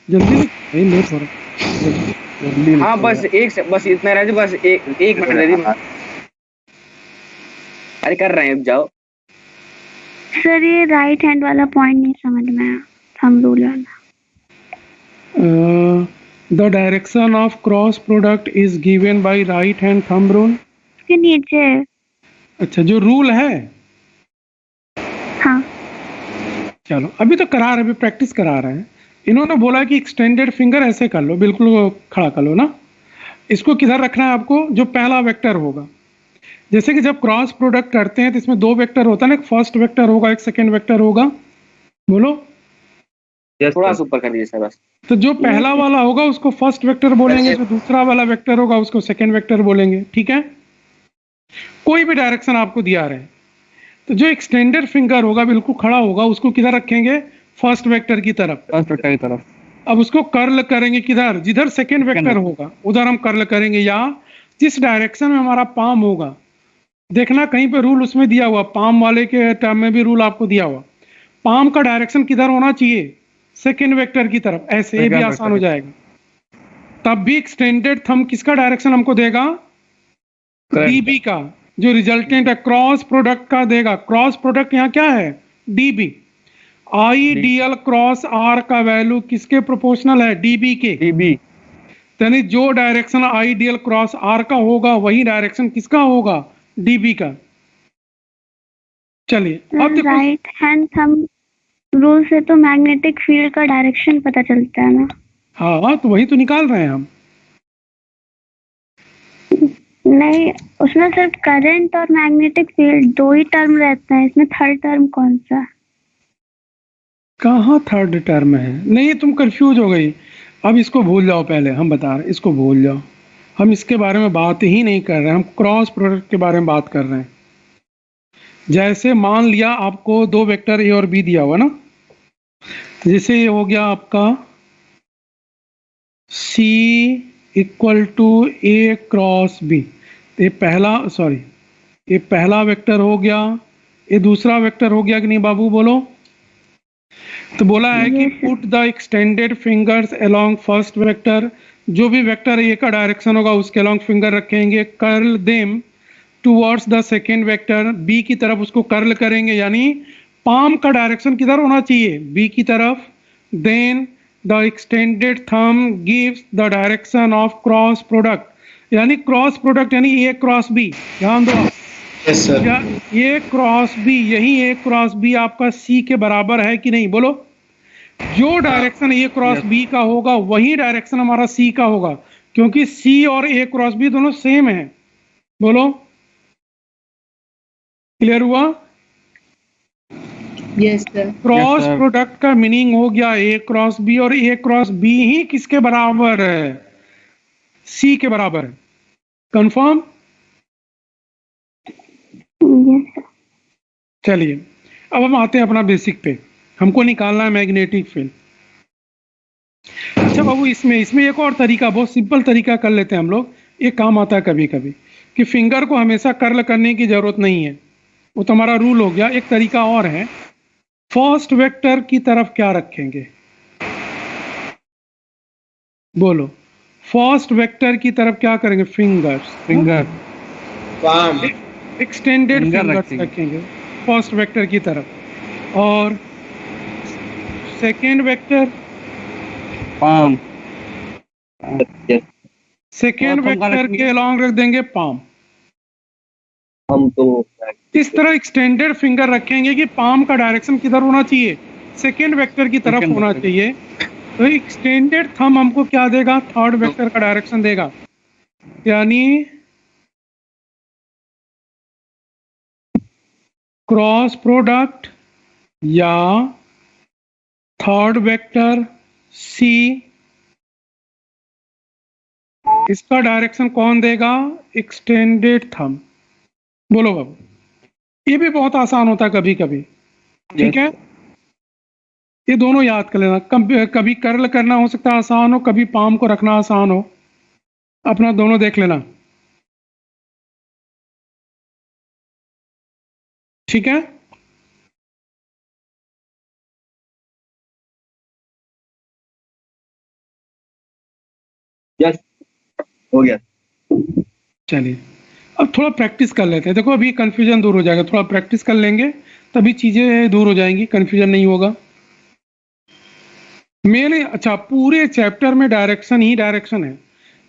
जल्दी नहीं, लेट हो रहा, जल्दी हाँ बस बस इतना रह, बस एक मिनट दे दी। अरे कर रहे हैं, अब जाओ। सर ये राइट हैंड वाला पॉइंट नहीं समझ में आया, थंब रूल वाला। The direction of cross product is given by right hand thumb rule. इसके नीचे। अच्छा जो रूल है, हाँ चलो अभी तो करा रहे, अभी प्रैक्टिस करा रहे हैं। इन्होंने बोला कि एक्सटेंडेड फिंगर ऐसे कर लो, बिल्कुल खड़ा कर लो ना। इसको किधर रखना है आपको? जो पहला वेक्टर होगा, जैसे कि जब क्रॉस प्रोडक्ट करते हैं तो इसमें दो वेक्टर होता है ना, एक फर्स्ट वेक्टर होगा एक सेकेंड वेक्टर होगा। बोलो। थोड़ा सा ऊपर कर दीजिए सर बस। तो जो पहला वाला होगा उसको फर्स्ट वेक्टर बोलेंगे, जो दूसरा वाला वेक्टर होगा उसको सेकेंड वेक्टर बोलेंगे, ठीक है। कोई भी डायरेक्शन आपको दिया रहे, तो जो एक्सटेंडेड फिंगर होगा बिल्कुल खड़ा होगा, उसको किधर रखेंगे? फर्स्ट वेक्टर की तरफ। फर्स्ट वेक्टर की तरफ। अब उसको कर्ल करेंगे किधर? जिधर सेकेंड वेक्टर होगा उधर हम कर्ल करेंगे, या जिस डायरेक्शन में हमारा पाम होगा। देखना कहीं पे रूल उसमें दिया हुआ, पाम वाले के टर्म में भी रूल आपको दिया हुआ। पाम का डायरेक्शन किधर होना चाहिए? सेकेंड वेक्टर की तरफ। ऐसे ये भी आसान हो जाएगा। तब भी एक्सटेंडेड थंब किसका डायरेक्शन हमको देगा? डीबी का। जो रिजल्टेंट है क्रॉस प्रोडक्ट का देगा। क्रॉस प्रोडक्ट यहाँ क्या है? DB. I DL cross R का वैल्यू किसके प्रोपोर्शनल है? डीबी के। डीबी यानी जो direction I DL cross R का होगा वही डायरेक्शन किसका होगा? डीबी का। चलिए अब देखो, राइट हैंड थंब रूल से तो मैग्नेटिक फील्ड का डायरेक्शन पता चलता है ना। हाँ तो वही तो निकाल रहे हैं हम। नहीं, उसमें सिर्फ करंट और मैग्नेटिक फील्ड दो ही टर्म रहता है, इसमें थर्ड टर्म कौन सा है? कहाँ थर्ड टर्म है? नहीं तुम कंफ्यूज हो गई। अब इसको भूल जाओ, पहले हम बता रहे हैं, इसको भूल जाओ। हम इसके बारे में बात ही नहीं कर रहे हैं, हम क्रॉस प्रोडक्ट के बारे में बात कर रहे हैं। जैसे मान लिया आपको दो वेक्टर ए और बी दिया हुआ ना, जैसे ये हो गया आपका C equal to A cross B. ये पहला वेक्टर हो गया, ये दूसरा वेक्टर हो गया कि नहीं बाबू? बोलो। तो बोला है कि put the extended fingers along first vector. जो भी वेक्टर ए का डायरेक्शन होगा उसके अलोंग फिंगर रखेंगे। Curl them towards the second vector. B की तरफ उसको कर्ल करेंगे, यानी पाम का डायरेक्शन किधर होना चाहिए? बी की तरफ। Then the extended thumb gives the direction of cross product, यानी क्रॉस प्रोडक्ट यानी ए क्रॉस बी। ध्यान दो। Yes sir. A cross B, यही ए क्रॉस बी आपका सी के बराबर है कि नहीं? बोलो। जो डायरेक्शन ए क्रॉस बी का होगा वही डायरेक्शन हमारा सी का होगा, क्योंकि सी और ए क्रॉस बी दोनों सेम है। बोलो। क्लियर हुआ? Yes sir. क्रॉस प्रोडक्ट का मीनिंग हो गया ए क्रॉस बी, और ए क्रॉस बी ही किसके बराबर है? सी के बराबर है। कंफर्म? चलिए अब हम आते हैं अपना बेसिक पे। हमको निकालना है मैग्नेटिक फील्ड। अच्छा बाबू, इसमें एक और तरीका, बहुत सिंपल तरीका कर लेते हैं हम लोग। ये काम आता है कभी कभी, कि फिंगर को हमेशा कर्ल करने की जरूरत नहीं है, वो तो हमारा रूल हो गया। एक तरीका और है, फर्स्ट वेक्टर की तरफ क्या रखेंगे? बोलो, फर्स्ट वेक्टर की तरफ क्या करेंगे? Fingers, finger palm, extended Finger fingers रखेंगे। रखेंगे फर्स्ट वेक्टर की तरफ, और second vector, palm yes, second और thumb कहाँ वेक्टर रखेंगे? के अलॉन्ग रख देंगे पाम। हम तो इस तरह एक्सटेंडेड फिंगर रखेंगे कि पाम का डायरेक्शन किधर होना चाहिए? सेकेंड वेक्टर की तरफ Second होना vector। चाहिए। तो एक्सटेंडेड थंब हमको क्या देगा? थर्ड वेक्टर का डायरेक्शन देगा, यानी क्रॉस प्रोडक्ट या थर्ड वेक्टर सी, इसका डायरेक्शन कौन देगा? Extended thumb. बोलो बाबू, ये भी बहुत आसान होता है कभी कभी, ठीक है? ये दोनों याद कर लेना। कभी कर्ल करना हो सकता है आसान हो, कभी पाम को रखना आसान हो, अपना दोनों देख लेना, ठीक है? यस हो गया। चलिए अब थोड़ा प्रैक्टिस कर लेते हैं। देखो अभी कंफ्यूजन दूर हो जाएगा, थोड़ा प्रैक्टिस कर लेंगे तभी चीजें दूर हो जाएंगी, कंफ्यूजन नहीं होगा। मेरे अच्छा पूरे चैप्टर में डायरेक्शन ही डायरेक्शन है,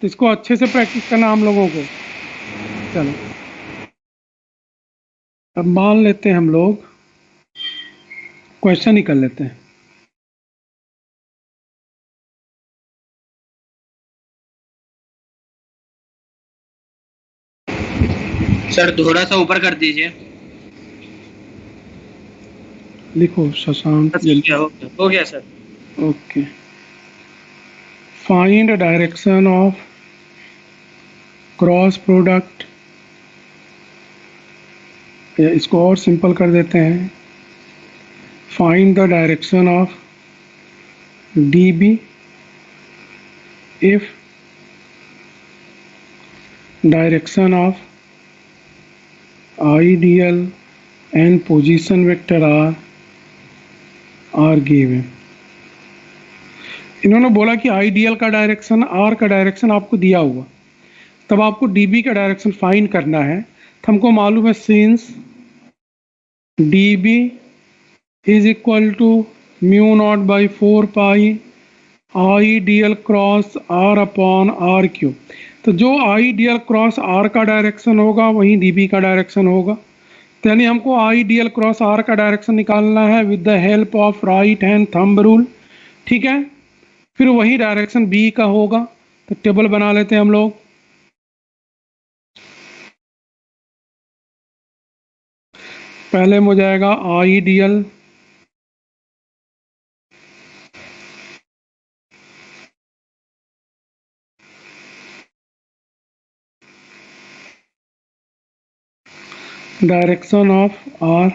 तो इसको अच्छे से प्रैक्टिस करना हम लोगों को। चलो अब मान लेते हैं हम लोग क्वेश्चन ही कर लेते हैं। सर थोड़ा सा ऊपर कर दीजिए। लिखो शशांक। हो गया sir. Okay, find direction of cross product, इसको और सिंपल कर देते हैं, find the direction of DB if direction of ideal and position vector are given। इन्होंने बोला कि आइडियल का डायरेक्शन, आर का डायरेक्शन आपको दिया हुआ, तब आपको डीबी का डायरेक्शन फाइंड करना है। तो हमको मालूम है since DB is equal to mu naught by 4 pi I D L cross R upon R cube. तो जो I D L cross R का डायरेक्शन होगा वही डीबी का डायरेक्शन होगा। तो यानी हमको I D L cross R का डायरेक्शन निकालना है with the help of right hand thumb rule, ठीक है? फिर वही डायरेक्शन बी का होगा। तो टेबल बना लेते हैं हम लोग। पहले में हो जाएगा I D L direction of R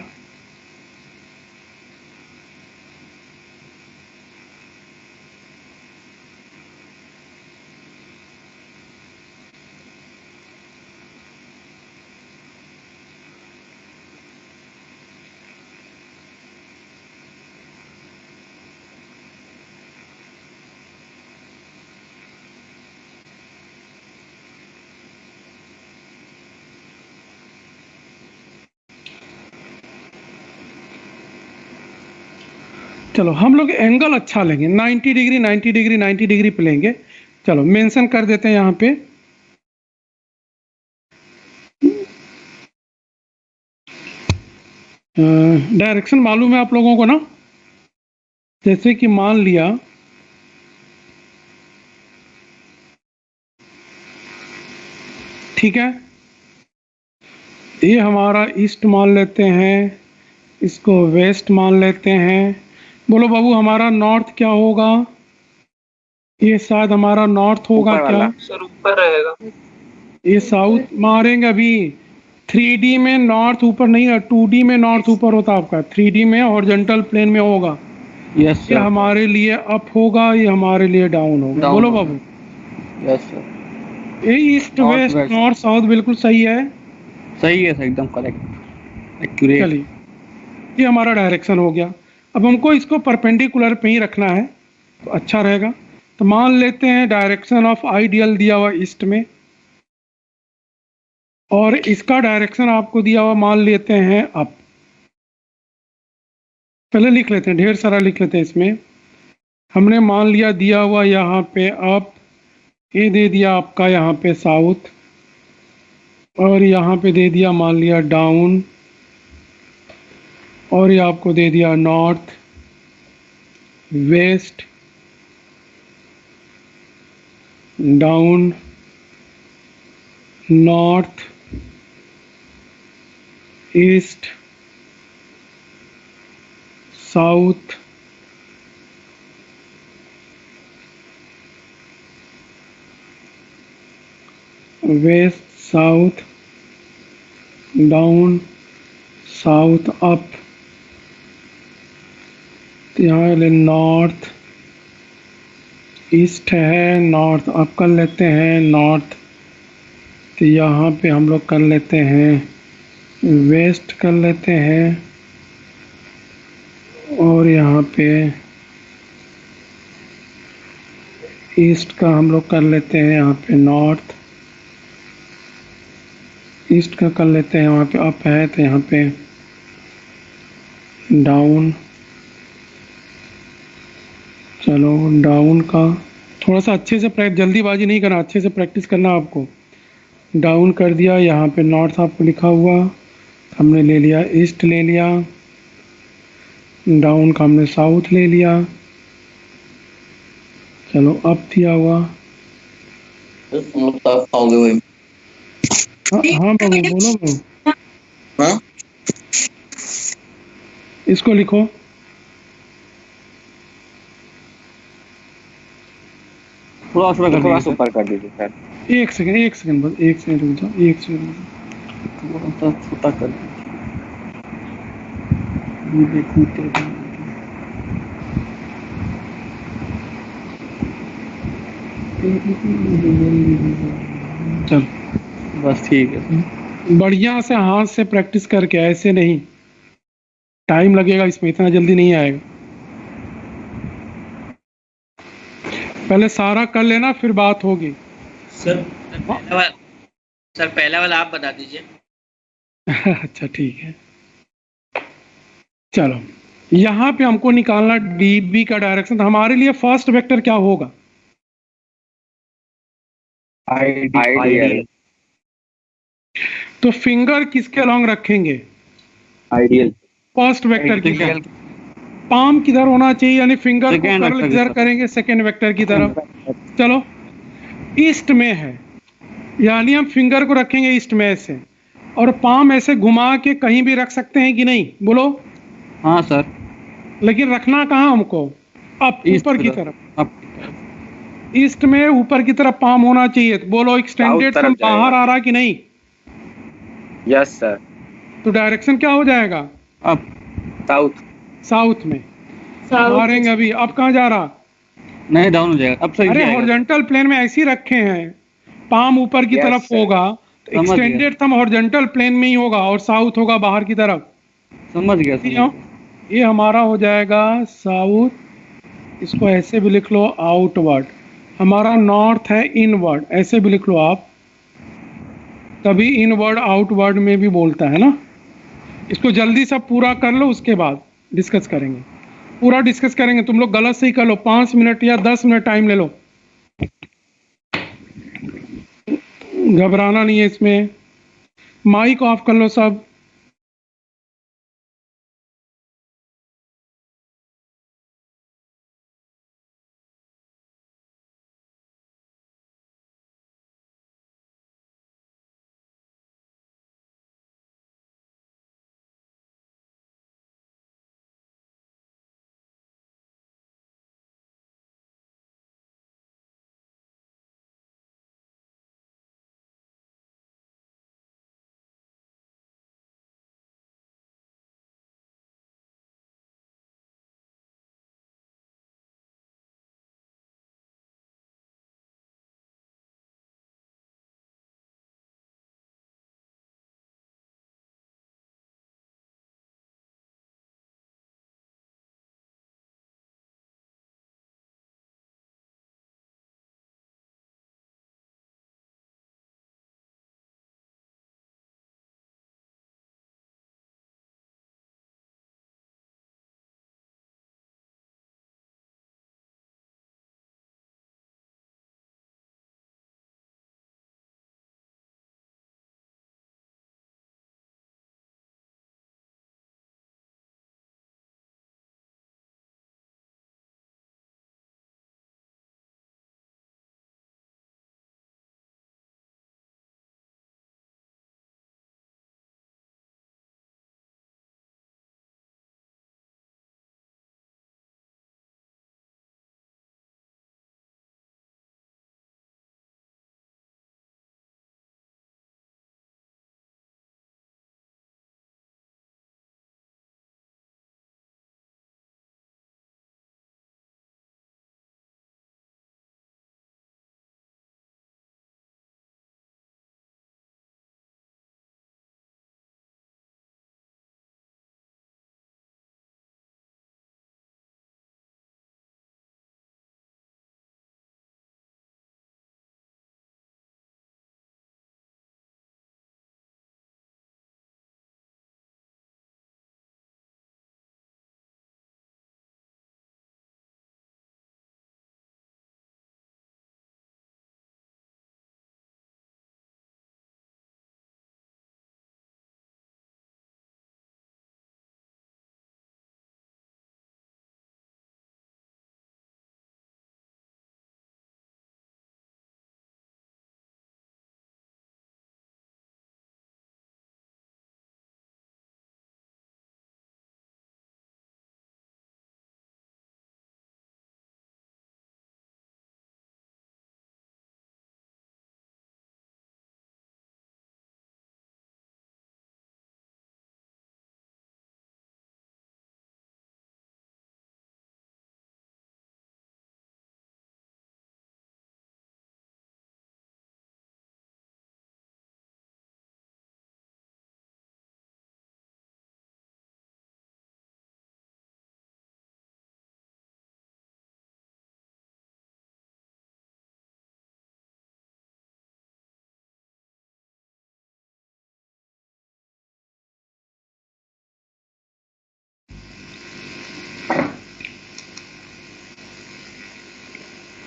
चलो हम लोग एंगल अच्छा लेंगे, 90 डिग्री 90 डिग्री 90 डिग्री पे लेंगे। चलो मेंशन कर देते हैं यहाँ पे, डायरेक्शन मालूम है आप लोगों को ना? जैसे कि मान लिया ठीक है, ये हमारा ईस्ट मान लेते हैं, इसको वेस्ट मान लेते हैं। बोलो बाबू हमारा नॉर्थ क्या होगा? ये शायद हमारा नॉर्थ होगा क्या? सर ऊपर रहेगा। ये साउथ मारेंगे अभी। 3D में नॉर्थ ऊपर नहीं है, 2D में नॉर्थ ऊपर होता है आपका, 3D में हॉरिजॉन्टल प्लेन में होगा। यस ये हमारे लिए अप होगा, ये हमारे लिए डाउन होगा। बोलो बाबू। Yes sir. ये east North, west west। North south बिल्कुल सही है। सही है सर, एकदम करेक्ट एक्यूरेट। चलिए ये हमारा डायरेक्शन हो गया। अब हमको इसको परपेंडिकुलर पे ही रखना है तो अच्छा रहेगा। तो मान लेते हैं डायरेक्शन ऑफ आइडियल दिया हुआ ईस्ट में, और इसका डायरेक्शन आपको दिया हुआ मान लेते हैं अप। पहले लिख लेते हैं, ढेर सारा लिख लेते हैं इसमें। हमने मान लिया दिया हुआ यहाँ पे अप, ये दे दिया आपका यहाँ पे साउथ, और यहाँ पे दे दिया मान लिया डाउन, और ये आपको दे दिया north, west, down, north, east, south, west, south, down, south, up, तो यहाँ नॉर्थ, ईस्ट है, नॉर्थ अप कर लेते हैं, नॉर्थ, तो यहाँ पे हम लोग कर लेते हैं वेस्ट कर लेते हैं, और यहाँ पे ईस्ट का हम लोग कर लेते हैं यहाँ पे नॉर्थ, ईस्ट का कर लेते हैं वहाँ पे अप है, तो यहाँ पे डाउन। चलो डाउन का थोड़ा सा अच्छे से जल्दीबाजी नहीं करना, अच्छे से प्रैक्टिस करना आपको। डाउन कर दिया, यहाँ पे नॉर्थ आपको लिखा हुआ, हमने ले लिया ईस्ट ले लिया, डाउन का हमने साउथ ले लिया। चलो अप दिया हुआ, हाँ बाबू बोलो बाबू, इसको लिखो। थोड़ा सा ऊपर कर दीजिए सर। एक सेकंड बस, एक सेकंड रुक जाओ, एक सेकंड थोड़ा सा छोटा कर चल बस ठीक है। बढ़िया से हाथ से प्रैक्टिस करके, ऐसे नहीं, टाइम लगेगा इसमें, इतना जल्दी नहीं आएगा। पहले सारा कर लेना फिर बात होगी। सर पहला वाला आप बता दीजिए। अच्छा ठीक है, चलो यहाँ पे हमको निकालना डीबी का डायरेक्शन। तो हमारे लिए फर्स्ट वेक्टर क्या होगा? आइडियल। तो फिंगर किसके अलोंग रखेंगे? आइडियल। फर्स्ट वेक्टर की तरफ। पाम किधर होना चाहिए, यानी फिंगर को Second कर्ल vector की किधर तरफ। करेंगे? सेकेंड वेक्टर की तरफ। चलो ईस्ट में है, यानी हम फिंगर को रखेंगे ईस्ट में ऐसे, और पाम ऐसे घुमा के कहीं भी रख सकते हैं कि नहीं? बोलो। हाँ सर। लेकिन रखना कहाँ हमको? अप, ईस्ट ऊपर की तरफ। तरफ। अप। ईस्ट में ऊपर की तरफ पाम होना चाहिए। तो बोलो एक्सटेंडेड तरफ थंब बाहर जाएगा। आ रहा कि नहीं? Yes sir. तो डायरेक्शन क्या हो जाएगा? अप। साउथ। साउथ में मारेंगे अभी। अब कहाँ जा रहा? नहीं डाउन हो जाएगा, अब सही अरे जाएगा। हॉरिजॉन्टल प्लेन में ऐसे ही रखे हैं, पाम ऊपर की Yes, तरफ sir. होगा, तो समझ गया। एक्सटेंडेड थंब हॉरिजॉन्टल प्लेन में ही होगा, और साउथ होगा बाहर की तरफ। समझ गया क्यों? ये हमारा हो जाएगा साउथ, इसको ऐसे भी लिख लो आउटवर्ड। हमारा नॉर्थ है इनवर्ड, ऐसे भी लिख लो आप, कभी इनवर्ड आउटवर्ड में भी बोलता है ना। इसको जल्दी से पूरा कर लो, उसके बाद डिस्कस करेंगे। पूरा डिस्कस करेंगे, तुम लोग गलत से ही कर लो, 5 मिनट या 10 मिनट टाइम ले लो, घबराना नहीं है इसमें। माइक ऑफ कर लो सब।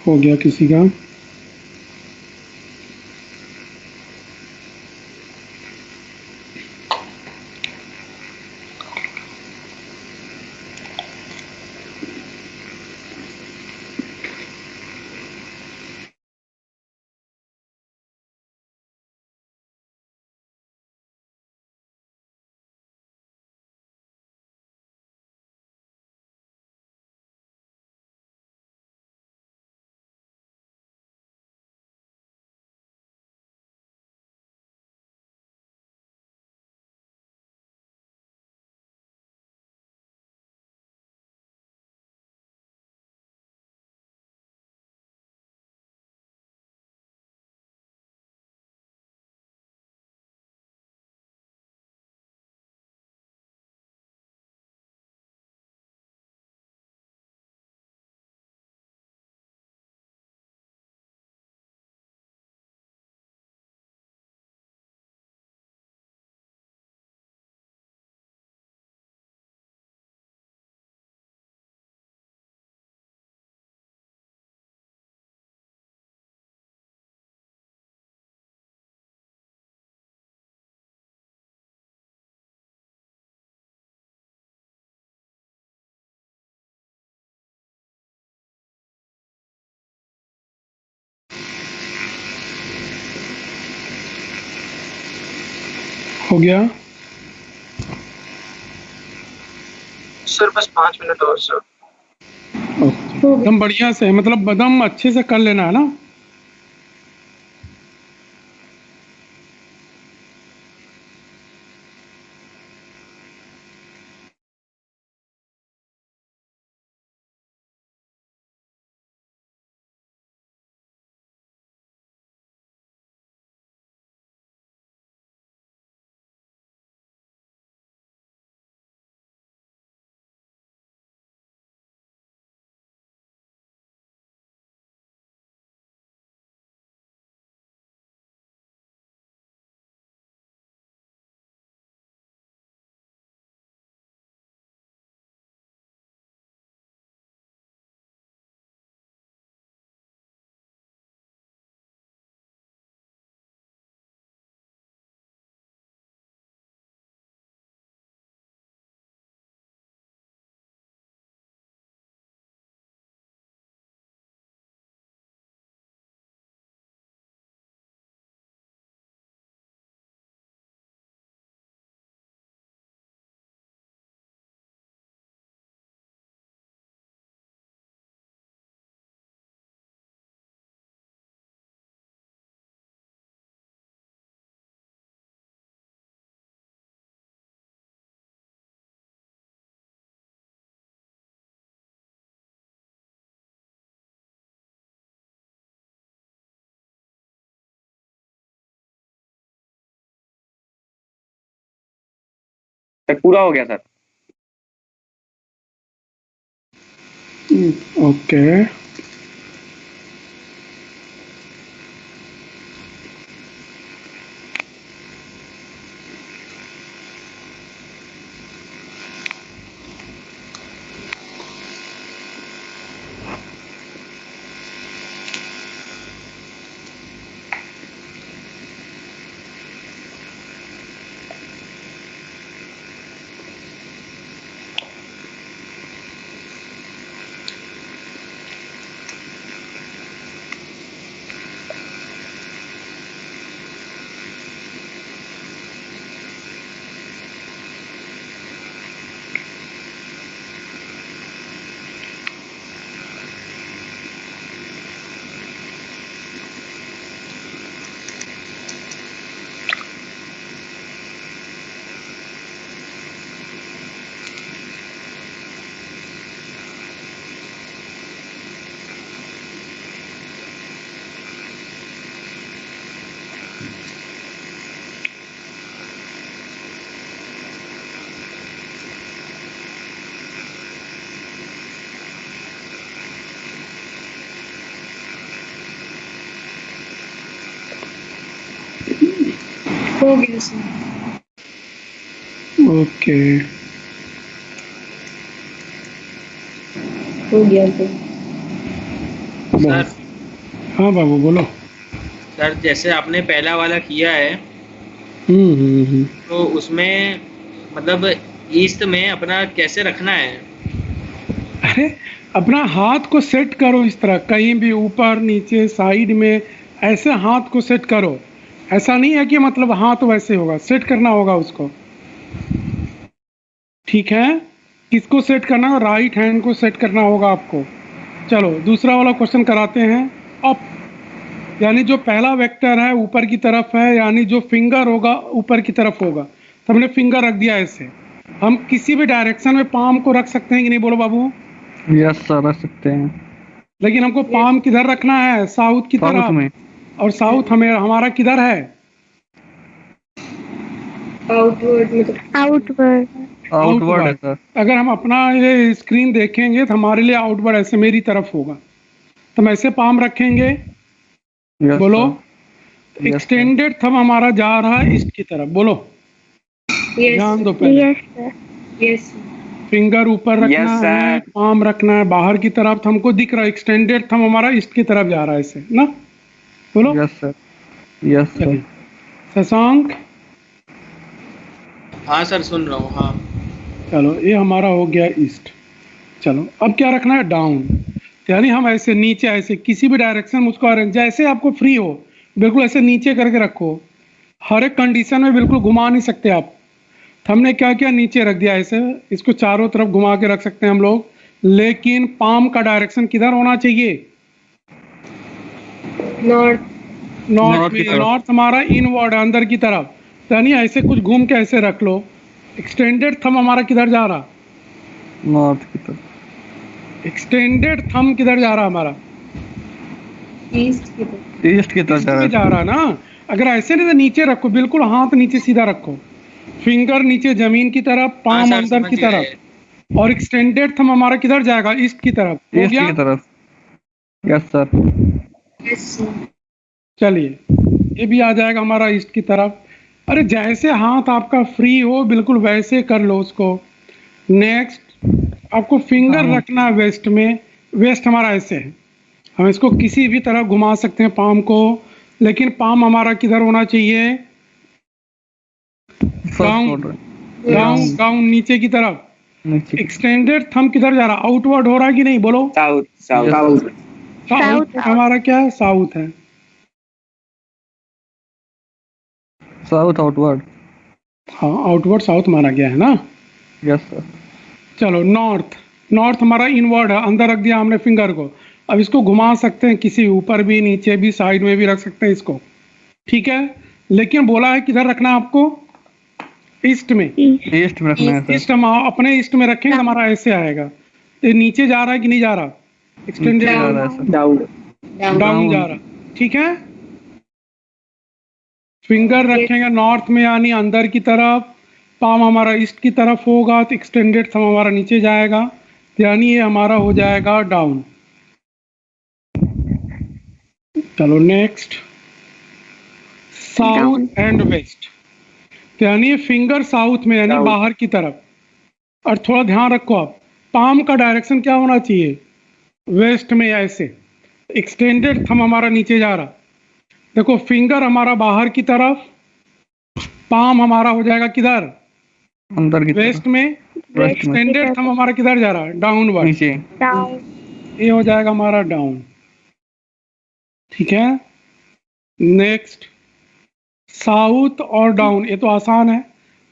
हो गया किसी का। हो गया। सर बस 5 मिनट और सर। एकदम बढ़िया से, मतलब एकदम अच्छे से कर लेना है ना। सर पूरा हो गया सर। ओके। हो गया सर। ओके। हो गया सर। सर हाँ बाबू बोलो। सर जैसे आपने पहला वाला किया है तो उसमें मतलब ईस्ट में अपना कैसे रखना है? अरे अपना हाथ को सेट करो इस तरह, कहीं भी ऊपर नीचे साइड में, ऐसे हाथ को सेट करो। ऐसा नहीं है कि मतलब हाथ वैसे होगा, सेट करना होगा उसको। ठीक है, किसको सेट करना है? राइट हैंड को सेट करना होगा आपको। चलो दूसरा वाला क्वेश्चन कराते हैं। अप, यानी जो पहला वेक्टर है ऊपर की तरफ है, यानी जो फिंगर होगा ऊपर की तरफ होगा। तो हमने फिंगर रख दिया ऐसे। हम किसी भी डायरेक्शन में पाम को रख सकते हैं कि नहीं, बोलो बाबू? यस सर, रख सकते हैं। लेकिन हमको पाम किधर रखना है? साउथ की साउथ तरफ में। और साउथ हमें हमारा किधर है? आउटवर्ड मतलब आउटवर्ड है सर। अगर हम अपना ये स्क्रीन देखेंगे तो हमारे लिए आउटवर्ड ऐसे मेरी तरफ होगा, तो हम ऐसे पाम रखेंगे। Yes, बोलो। sir. Yes, एक्सटेंडेड थंब हमारा जा रहा है ईस्ट की तरफ। बोलो, ध्यान दो पहले। यस फिंगर ऊपर रखना Yes, है, sir. पाम रखना है बाहर की तरफ। तो हमको दिख रहा है एक्सटेंडेड थंब हमारा ईस्ट की तरफ जा रहा है ऐसे ना। बोलो। Yes sir. Yes sir. चलिए शशांक। हाँ सर सुन रहा हूँ। हाँ चलो ये हमारा हो गया ईस्ट। चलो अब क्या रखना है? डाउन। यानी हम ऐसे नीचे, ऐसे किसी भी डायरेक्शन में उसको जैसे आपको फ्री हो बिल्कुल ऐसे नीचे करके रखो। हर एक कंडीशन में बिल्कुल घुमा नहीं सकते आप। तो हमने क्या किया, नीचे रख दिया ऐसे। इसको चारों तरफ घुमा के रख सकते हैं हम लोग, लेकिन पाम का डायरेक्शन किधर होना चाहिए? नॉर्थ। नॉर्थ में। नॉर्थ हमारा इनवर्ड है, अंदर की तरफ। यानी ऐसे कुछ घूम के ऐसे रख लो। एक्सटेंडेड थंब हमारा किधर जा रहा? नॉर्थ की तरफ। एक्सटेंडेड थंब किधर जा रहा हमारा? ईस्ट की तरफ। ईस्ट की तरफ जा रहा ना। अगर ऐसे नहीं तो नीचे रखो, बिल्कुल हाथ नीचे सीधा रखो, फिंगर नीचे जमीन की तरफ, हाँ पाम सर अंदर समझ की गए। तरफ। और एक्सटेंडेड थंब हमारा किधर जाएगा? ईस्ट की तरफ। हो ईस्ट गया? की तरफ। Yes sir. यस चलिए ये भी आ जाएगा हमारा ईस्ट की तरफ। अरे जैसे हाथ आपका फ्री हो बिल्कुल वैसे कर लो उसको। नेक्स्ट आपको फिंगर रखना है वेस्ट में। वेस्ट हमारा ऐसे है, हम इसको किसी भी तरह घुमा सकते हैं पाम को, लेकिन पाम हमारा किधर होना चाहिए? डाउन। डाउन डाउन नीचे की तरफ। एक्सटेंडेड थंब किधर जा रहा? आउटवर्ड हो रहा है कि नहीं? बोलो। साउथ साउथ साउथ हमारा क्या है? साउथ है। South outward. हाँ आउटवर्ड साउथ माना गया है ना। Yes sir. चलो नॉर्थ। नॉर्थ हमारा इनवर्ड है, अंदर रख दिया हमने फिंगर को। अब इसको घुमा सकते हैं किसी, ऊपर भी नीचे भी साइड में भी रख सकते हैं इसको। ठीक है, लेकिन बोला है किधर रखना है आपको? ईस्ट में। ईस्ट में रखना है ईस्ट हम अपने ईस्ट में रखेंगे, हमारा ऐसे आएगा। ये नीचे जा रहा है कि नहीं जा रहा? एक्सटेंडेड डाउन जा रहा। ठीक है, फिंगर रखेंगे नॉर्थ में यानी अंदर की तरफ, पाम हमारा ईस्ट की तरफ होगा, तो एक्सटेंडेड थंब हमारा नीचे जाएगा, यानी ये हमारा हो जाएगा डाउन। चलो नेक्स्ट, साउथ एंड वेस्ट। तो यानी फिंगर साउथ में यानी बाहर की तरफ। और थोड़ा ध्यान रखो आप, पाम का डायरेक्शन क्या होना चाहिए? वेस्ट में ऐसे। एक्सटेंडेड थंब हमारा नीचे जा रहा। देखो फिंगर हमारा बाहर की तरफ, पाम हमारा हो जाएगा किधर? अंदर की वेस्ट में। एक्सटेंडेड थंब हमारा किधर जा रहा है? डाउनवर्ड। नीचे। ये हो जाएगा हमारा डाउन। ठीक है, नेक्स्ट साउथ और डाउन, ये तो आसान है।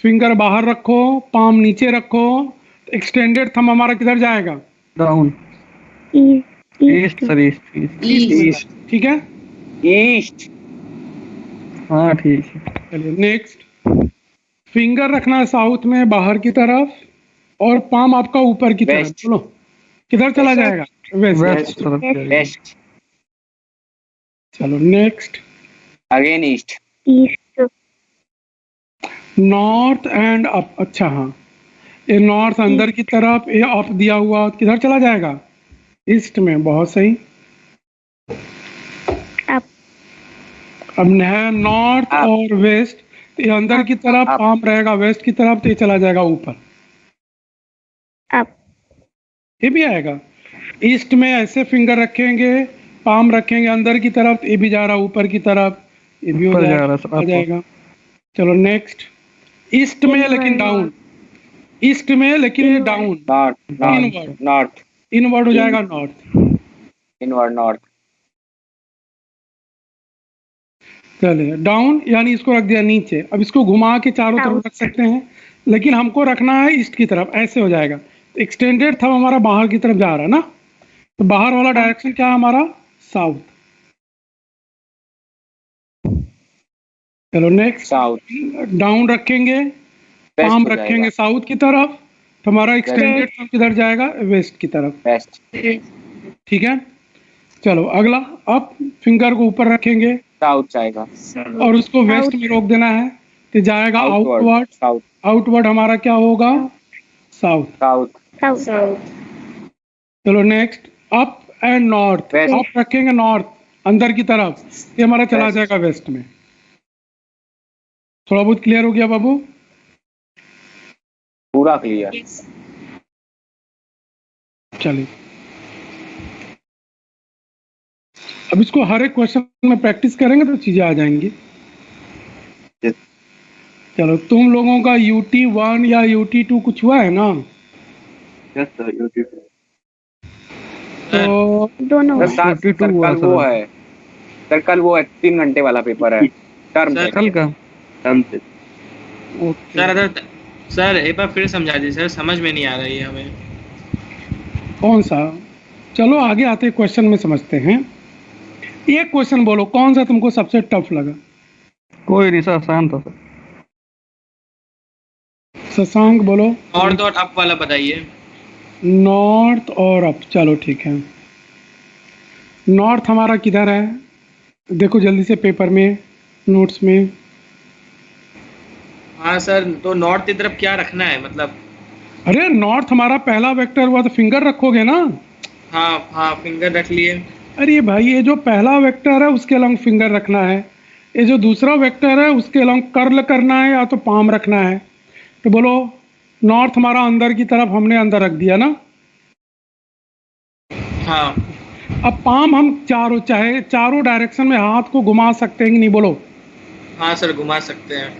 फिंगर बाहर रखो, पाम नीचे रखो, एक्सटेंडेड थंब हमारा किधर जाएगा? डाउन। East sir, east. ठीक है, ईस्ट। हाँ ठीक है। चलिए नेक्स्ट, फिंगर रखना है साउथ में बाहर की तरफ, और पाम आपका ऊपर की तरफ। West. चलो किधर चला जाएगा? वेस्ट तरफ। वेस्ट। चलो next, again east. North and up. अच्छा हाँ, ये नॉर्थ अंदर की तरफ, ये अप दिया हुआ किधर चला जाएगा? ईस्ट में। बहुत सही। अब है नॉर्थ और वेस्ट, तो ये अंदर की तरफ पाम रहेगा, वेस्ट की तरफ तो ये चला जाएगा ऊपर। ये भी आएगा। ईस्ट में ऐसे फिंगर रखेंगे, पाम रखेंगे अंदर की तरफ, ये भी जा रहा ऊपर की तरफ, ये भी हो ऊपर जा जाएगा, रहा है सर, आ आपको। जाएगा। चलो नेक्स्ट, ईस्ट में लेकिन डाउन, ईस्ट में लेकिन ये डाउन, इनवर्ड, नॉर्थ, इनवर्ड हो जाएगा नॉर्थ। Inward north. चलिए डाउन यानी इसको रख दिया नीचे। अब इसको घुमा के चारों तरफ रख सकते हैं, लेकिन हमको रखना है ईस्ट की तरफ, ऐसे हो जाएगा। एक्सटेंडेड थंब हमारा बाहर की तरफ जा रहा है ना, तो बाहर वाला डायरेक्शन क्या है हमारा, साउथ। चलो नेक्स्ट, साउथ। डाउन रखेंगे, पाम हो रखेंगे जाएगा। साउथ की तरफ, तो हमारा एक्सटेंडेड थंब किधर जाएगा, वेस्ट की तरफ। वेस्ट। ठीक है, चलो अगला, अब फिंगर को ऊपर रखेंगे साउथ जाएगा। और उसको वेस्ट में रोक देना है, तो जाएगा आउटवर्ड। साउथ। आउटवर्ड हमारा क्या होगा, साउथ। साउथ। साउथ। चलो next, up and north. West. Up रखेंगे नॉर्थ अंदर की तरफ, ये हमारा चला West. जाएगा वेस्ट में। थोड़ा बहुत क्लियर हो गया बाबू? पूरा क्लियर। चलिए अब इसको हर एक क्वेश्चन में प्रैक्टिस करेंगे तो चीजें आ जाएंगी। Yes. चलो तुम लोगों का UT1 या UT2 कुछ हुआ है ना? Yes sir, YouTube. तो दोनों सर कल वो है सर, कल वो 3 घंटे वाला पेपर है, टर्म सर, कल का टर्म से। सर एक बार फिर समझा दीजिए सर, समझ में नहीं आ रही है हमें। कौन सा? चलो आगे आते क्वेश्चन में समझते हैं। एक क्वेश्चन बोलो, कौन सा तुमको सबसे टफ लगा? कोई नहीं सर, आसान था सर। शशांक बोलो। नॉर्थ और अप वाला बताइए। नॉर्थ और अप, चलो ठीक है। नॉर्थ हमारा किधर है, देखो जल्दी से पेपर में, नोट्स में। हाँ सर, तो नॉर्थ की तरफ क्या रखना है मतलब? अरे नॉर्थ हमारा पहला वेक्टर हुआ, तो फिंगर रखोगे ना। हाँ हाँ, फिंगर रख लिए। अरे भाई, ये जो पहला वेक्टर है उसके अलॉन्ग फिंगर रखना है, ये जो दूसरा वेक्टर है उसके अलॉन्ग कर्ल करना है या तो पाम रखना है। तो बोलो, नॉर्थ हमारा अंदर की तरफ हमने अंदर रख दिया ना। हाँ अब पाम हम चाहे चारों डायरेक्शन में हाथ को घुमा सकते हैं कि नहीं, बोलो। हाँ सर, घुमा सकते हैं।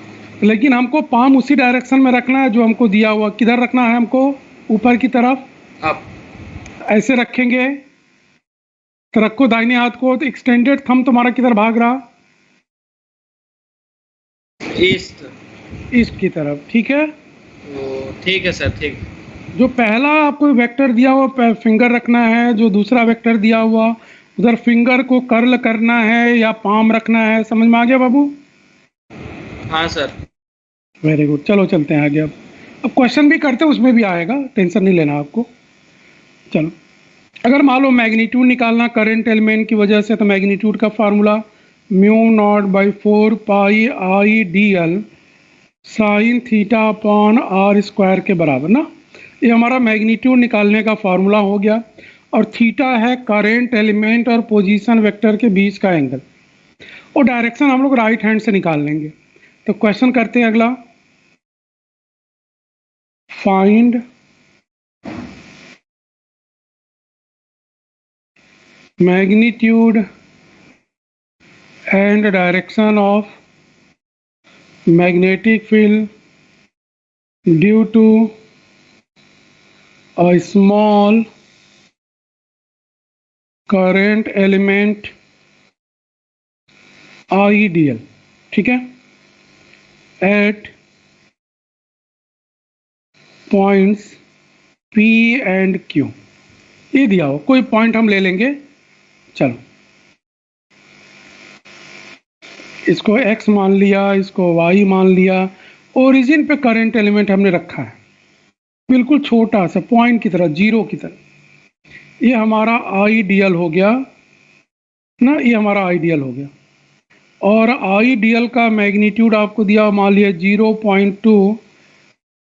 लेकिन हमको पाम उसी डायरेक्शन में रखना है जो हमको दिया हुआ। किधर रखना है हमको, ऊपर की तरफ। अप। ऐसे रखेंगे तो रखो दाहिने हाथ को, तो एक्सटेंडेड थंब तुम्हारा किधर भाग रहा, ईस्ट। ईस्ट की तरफ। ठीक है, ठीक है सर, ठीक। जो पहला आपको वेक्टर दिया हुआ फिंगर रखना है, जो दूसरा वेक्टर दिया हुआ उधर फिंगर को कर्ल करना है या पाम रखना है। समझ में आ गया बाबू? हाँ सर। वेरी गुड, चलो चलते हैं आगे। अब क्वेश्चन भी करते हैं, उसमें भी आएगा, टेंशन नहीं लेना आपको। चलो, अगर मान लो मैग्नीट्यूड निकालना करंट एलिमेंट की वजह से, तो मैग्नीट्यूड का formula μ0/4πIdl sin theta upon r square के बराबर ना। ये हमारा मैग्नीट्यूड निकालने का फार्मूला हो गया, और थीटा है करंट एलिमेंट और पोजीशन वेक्टर के बीच का एंगल, और डायरेक्शन हम लोग राइट हैंड से निकाल लेंगे। तो क्वेश्चन करते हैं अगला, find magnitude and direction of magnetic field due to a small current element IDL, ठीक है, at points P and Q। ये दिया हो, कोई पॉइंट हम ले लेंगे। चलो, इसको x मान लिया, इसको y मान लिया। ओरिजिन पे करंट एलिमेंट हमने रखा है, बिल्कुल छोटा सा पॉइंट की तरह, जीरो की तरह। ये हमारा आइडियल हो गया ना, ये हमारा आइडियल हो गया। और आइडियल का मैग्नीट्यूड आपको दिया, मान लिया 0.2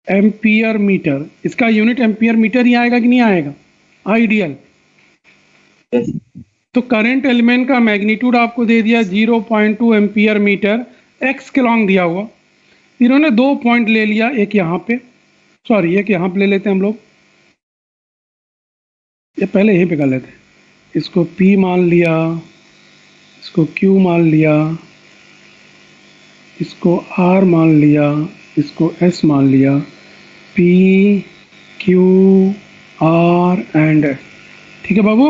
एम्पियर मीटर। इसका यूनिट एम्पियर मीटर ही आएगा कि नहीं आएगा, आइडियल। तो करंट एलिमेंट का मैग्नीट्यूड आपको दे दिया 0.2 एम्पियर मीटर, एक्स के लॉन्ग दिया हुआ। इन्होंने 2 पॉइंट ले लिया, एक यहाँ पे, सॉरी एक यहाँ पे ले लेते हैं हम लोग, ये पहले यहीं पे कर लेते हैं। इसको P मान लिया, इसको Q मान लिया, इसको R मान लिया, इसको S मान लिया, P Q R and S। ठीक है बाबू,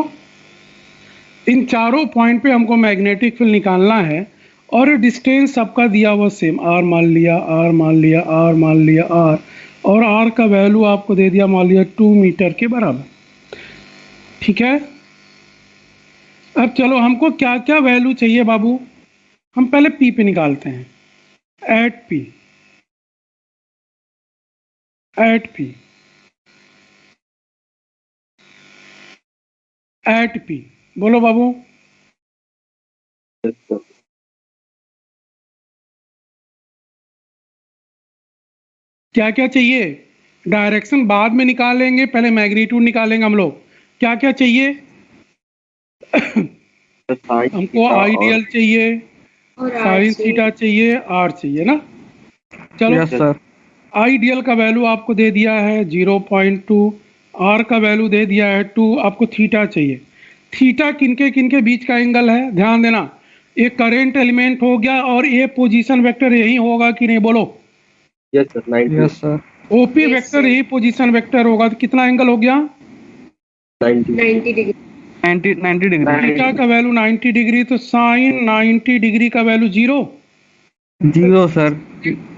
इन चारों पॉइंट पे हमको मैग्नेटिक फील्ड निकालना है और डिस्टेंस सबका दिया हुआ सेम, R मान लिया, R मान लिया, R मान लिया, R, और R का वैल्यू आपको दे दिया मान लिया 2 मीटर के बराबर। ठीक है, अब चलो हमको क्या क्या वैल्यू चाहिए बाबू, हम पहले P पे निकालते हैं। एट P बोलो बाबू। क्या क्या चाहिए, डायरेक्शन बाद में निकालेंगे, पहले मैग्नीट्यूड निकालेंगे हम लोग। क्या क्या चाहिए हमको आइडियल चाहिए, साइन थीटा चाहिए, आर चाहिए ना। चलो सर, आइडियल का वैल्यू आपको दे दिया है 0.2, आर का वैल्यू दे दिया है 2, आपको थीटा चाहिए। थीटा किनके किनके बीच का एंगल है, ध्यान देना, एक करंट एलिमेंट हो गया और ये पोजीशन वेक्टर यही होगा कि नहीं, बोलो। Yes sir, 90। Yes sir, OP vector यही पोजीशन वेक्टर होगा, तो कितना एंगल हो गया, 90 डिग्री। 90 डिग्री। थीटा का वैल्यू 90 डिग्री, तो साइन 90 डिग्री का वैल्यू 0 सर,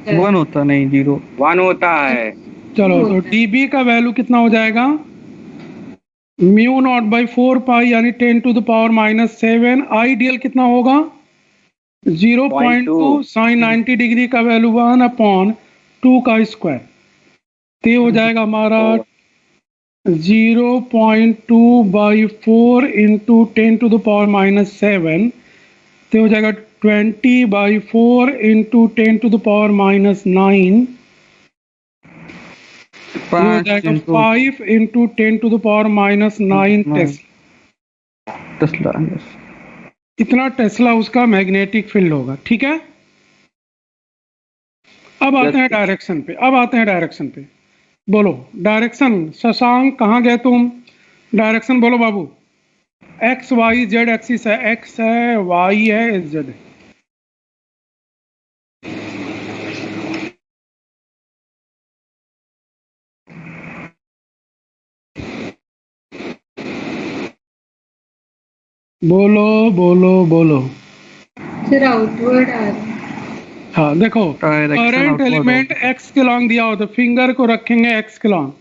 1 होता नहीं, 1 होता है। चलो, तो dB का वैल्यू कितना हो जाएगा, म्यू नॉट बाई 4 पाई यानी 10 टू द पावर -7। आइडियल कितना होगा 0.2, साइन 90 डिग्री का वैल्यू 1/2 का स्क्वायर, तो ये हो जाएगा हमारा 0.2 by 4 into 10 to the power -7, तो हो जाएगा 20 by 4 into 10 to the power -9, हो जाएगा 5 into 10 to the power -9 tesla. इतना टेस्ला उसका मैग्नेटिक फील्ड होगा। ठीक है, अब आते हैं डायरेक्शन पे, बोलो डायरेक्शन। शशांक कहाँ गए तुम, डायरेक्शन बोलो बाबू। एक्स वाई जेड एक्सिस है, एक्स है, वाई है, जेड है। बोलो बोलो बोलो। फिर आउटवर्ड आ रहा है। हाँ देखो, करंट एलिमेंट एक्स के लॉन्ग दिया होता है, फिंगर को रखेंगे एक्स के लॉन्ग,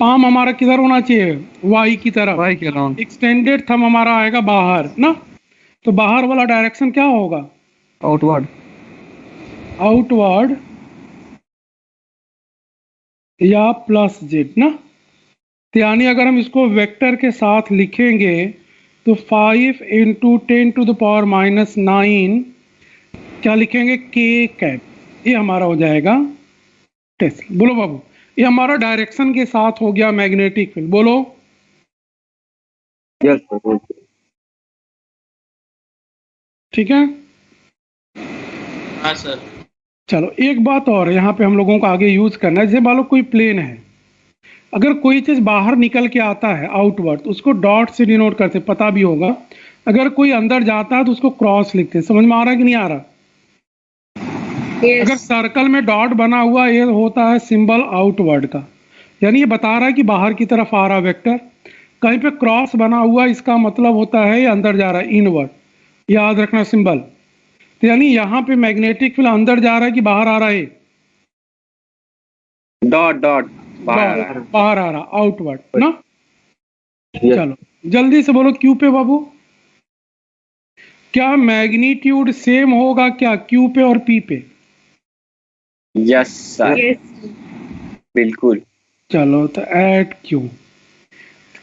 पाम हमारा किधर होना चाहिए, वाई की तरफ, वाई के लॉन्ग, एक्सटेंडेड थंब हमारा आएगा बाहर ना, तो बाहर वाला डायरेक्शन क्या होगा, आउटवर्ड या प्लस जेड ना। तो यानी अगर हम इसको वेक्टर के साथ लिखेंगे तो 5 इंटू 10 टू द पावर -9 क्या लिखेंगे, के कैप, ये हमारा हो जाएगा टेस्ला। बोलो बाबू, ये हमारा डायरेक्शन के साथ हो गया मैग्नेटिक फील्ड, बोलो। यस सर, ठीक है, हाँ सर। चलो एक बात और यहाँ पे हम लोगों को आगे यूज करना है, जैसे मान लो कोई प्लेन है, अगर कोई चीज बाहर निकल के आता है आउटवर्ड, तो उसको डॉट से डिनोट करते, पता भी होगा। अगर कोई अंदर जाता है तो उसको क्रॉस लिखते हैं, समझ में आ रहा है कि नहीं आ रहा। अगर सर्कल में डॉट बना हुआ, ये होता है सिंबल आउटवर्ड का, यानी ये बता रहा है कि बाहर की तरफ आ रहा वेक्टर। कहीं पे क्रॉस बना हुआ, इसका मतलब होता है ये अंदर जा रहा है, इनवर्ड, याद रखना सिंबल। तो यानी यहाँ पे मैग्नेटिक फील्ड अंदर जा रहा है कि बाहर आ रहा है, डॉट बाहर आ रहा, आउटवर्ड ना। चलो जल्दी से बोलो क्यू पे बाबू, क्या मैग्नीट्यूड सेम होगा क्या क्यू पे और पी पे। यस सर, बिल्कुल। चलो तो एट क्यू,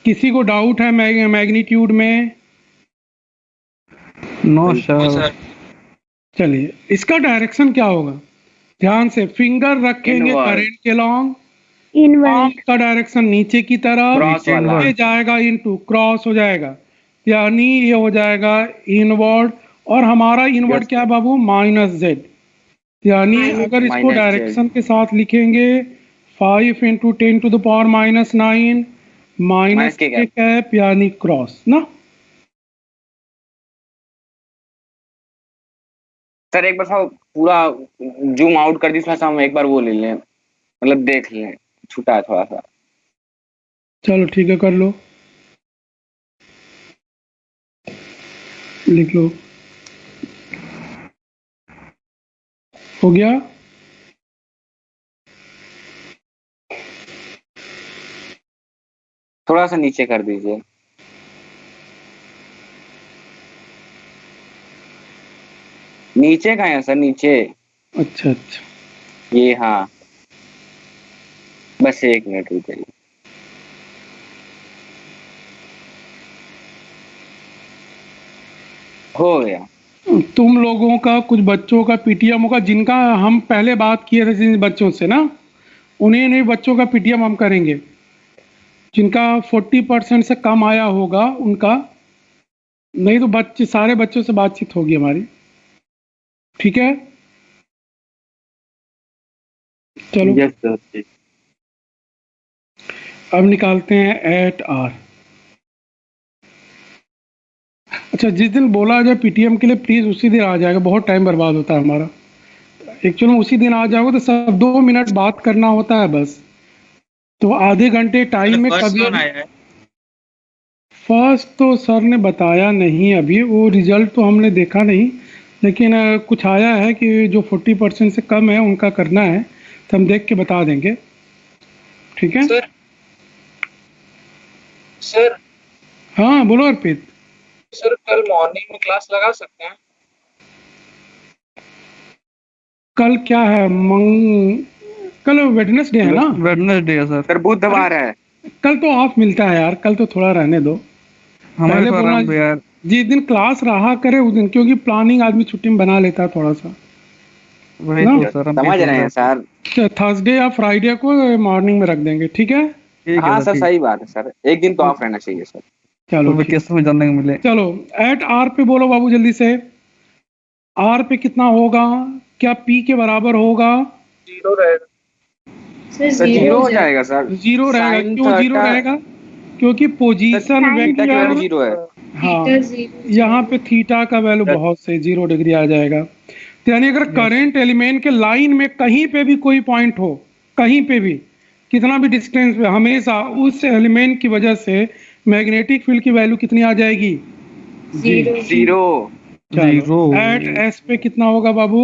किसी को डाउट है मैग्नीट्यूड में, नो सर। चलिए इसका डायरेक्शन क्या होगा, ध्यान से, फिंगर रखेंगे करंट के लॉन्ग, पाम का डायरेक्शन नीचे की तरफ, ये जाएगा इनटू, क्रॉस हो जाएगा, यानी ये हो जाएगा इनवर्ड, और हमारा इनवर्ड क्या है बाबू, -z, यानी अगर इसको डायरेक्शन के साथ लिखेंगे 5 into 10 to the power -9 minus के कैप यानी क्रॉस ना। सर एक बार पूरा जूम आउट कर दी, थोड़ा सा हम एक बार वो ले लें, मतलब देख लें, छूटा है थोड़ा सा। चलो ठीक है, कर लो, लिख लो, हो गया। थोड़ा सा नीचे कर दीजिए। नीचे का है सर, नीचे। अच्छा अच्छा, ये हाँ, बस 1 मिनट रुक जाइए। हो गया। तुम लोगों का कुछ बच्चों का पीटीएम होगा, जिनका हम पहले बात किए थे जिन बच्चों से ना, उन्हीं नहीं बच्चों का पीटीएम हम करेंगे। जिनका 40% से कम आया होगा उनका, नहीं तो बच्चे सारे बच्चों से बातचीत होगी हमारी, ठीक है। चलो यस सर। अब निकालते हैं एट आर। अच्छा, जिस दिन बोला जाए पीटीएम के लिए प्लीज उसी दिन आ जाएगा, बहुत टाइम बर्बाद होता है हमारा। एक्चुअली उसी दिन आ जाओगे तो सब 2 मिनट बात करना होता है बस, तो आधे घंटे टाइम में कभी। फर्स्ट तो सर ने बताया नहीं अभी, वो रिजल्ट तो हमने देखा नहीं, लेकिन कुछ आया है कि जो 40% से कम है उनका करना है, तो हम देख के बता देंगे, ठीक है। सर हाँ बोलो अर्पित। सर कल मॉर्निंग में क्लास लगा सकते हैं? कल क्या है, कल वेडनेसडे है ना? वेडनेसडे है सर। सर बुधवार है। कल तो ऑफ मिलता है यार, कल तो थोड़ा रहने दो। हमारे पहले बोलना तो यार जिस दिन क्लास रहा करे उस दिन, क्योंकि प्लानिंग आदमी छुट्टी में बना लेता है थोड़ा सा, वही ना? तो सर हम समझ रहे हैं सर। थर्सडे या फ्राइडे को मॉर्निंग में रख देंगे, ठीक है। हाँ सर, सही बात है सर, एक दिन तो ऑफ रहना चाहिए सर। चलो तो वेकेशन में जानने को मिले। चलो एट आर पे बोलो बाबू जल्दी से। आर पे कितना होगा, क्या पी के बराबर होगा? 0 रहेगा सर जीरो हो जाएगा सर। जीरो रहेगा। Sin क्यों जीरो theta- रहेगा? क्योंकि पोजीशन थीटा की वैल्यू वेक्टर, 0 है। हाँ, थीटा 0 यहाँ पे थीटा का वैल्यू बहुत से 0 डिग्री आ जाएगा। तो यानी अगर करंट एलिमेंट के लाइन में कहीं पे भी कोई पॉइंट हो, कहीं पे भी कितना भी डिस्टेंस पे, हमेशा उस एलिमेंट की वजह से मैग्नेटिक फील्ड की वैल्यू कितनी आ जाएगी? 0। एट एस पे कितना होगा बाबू?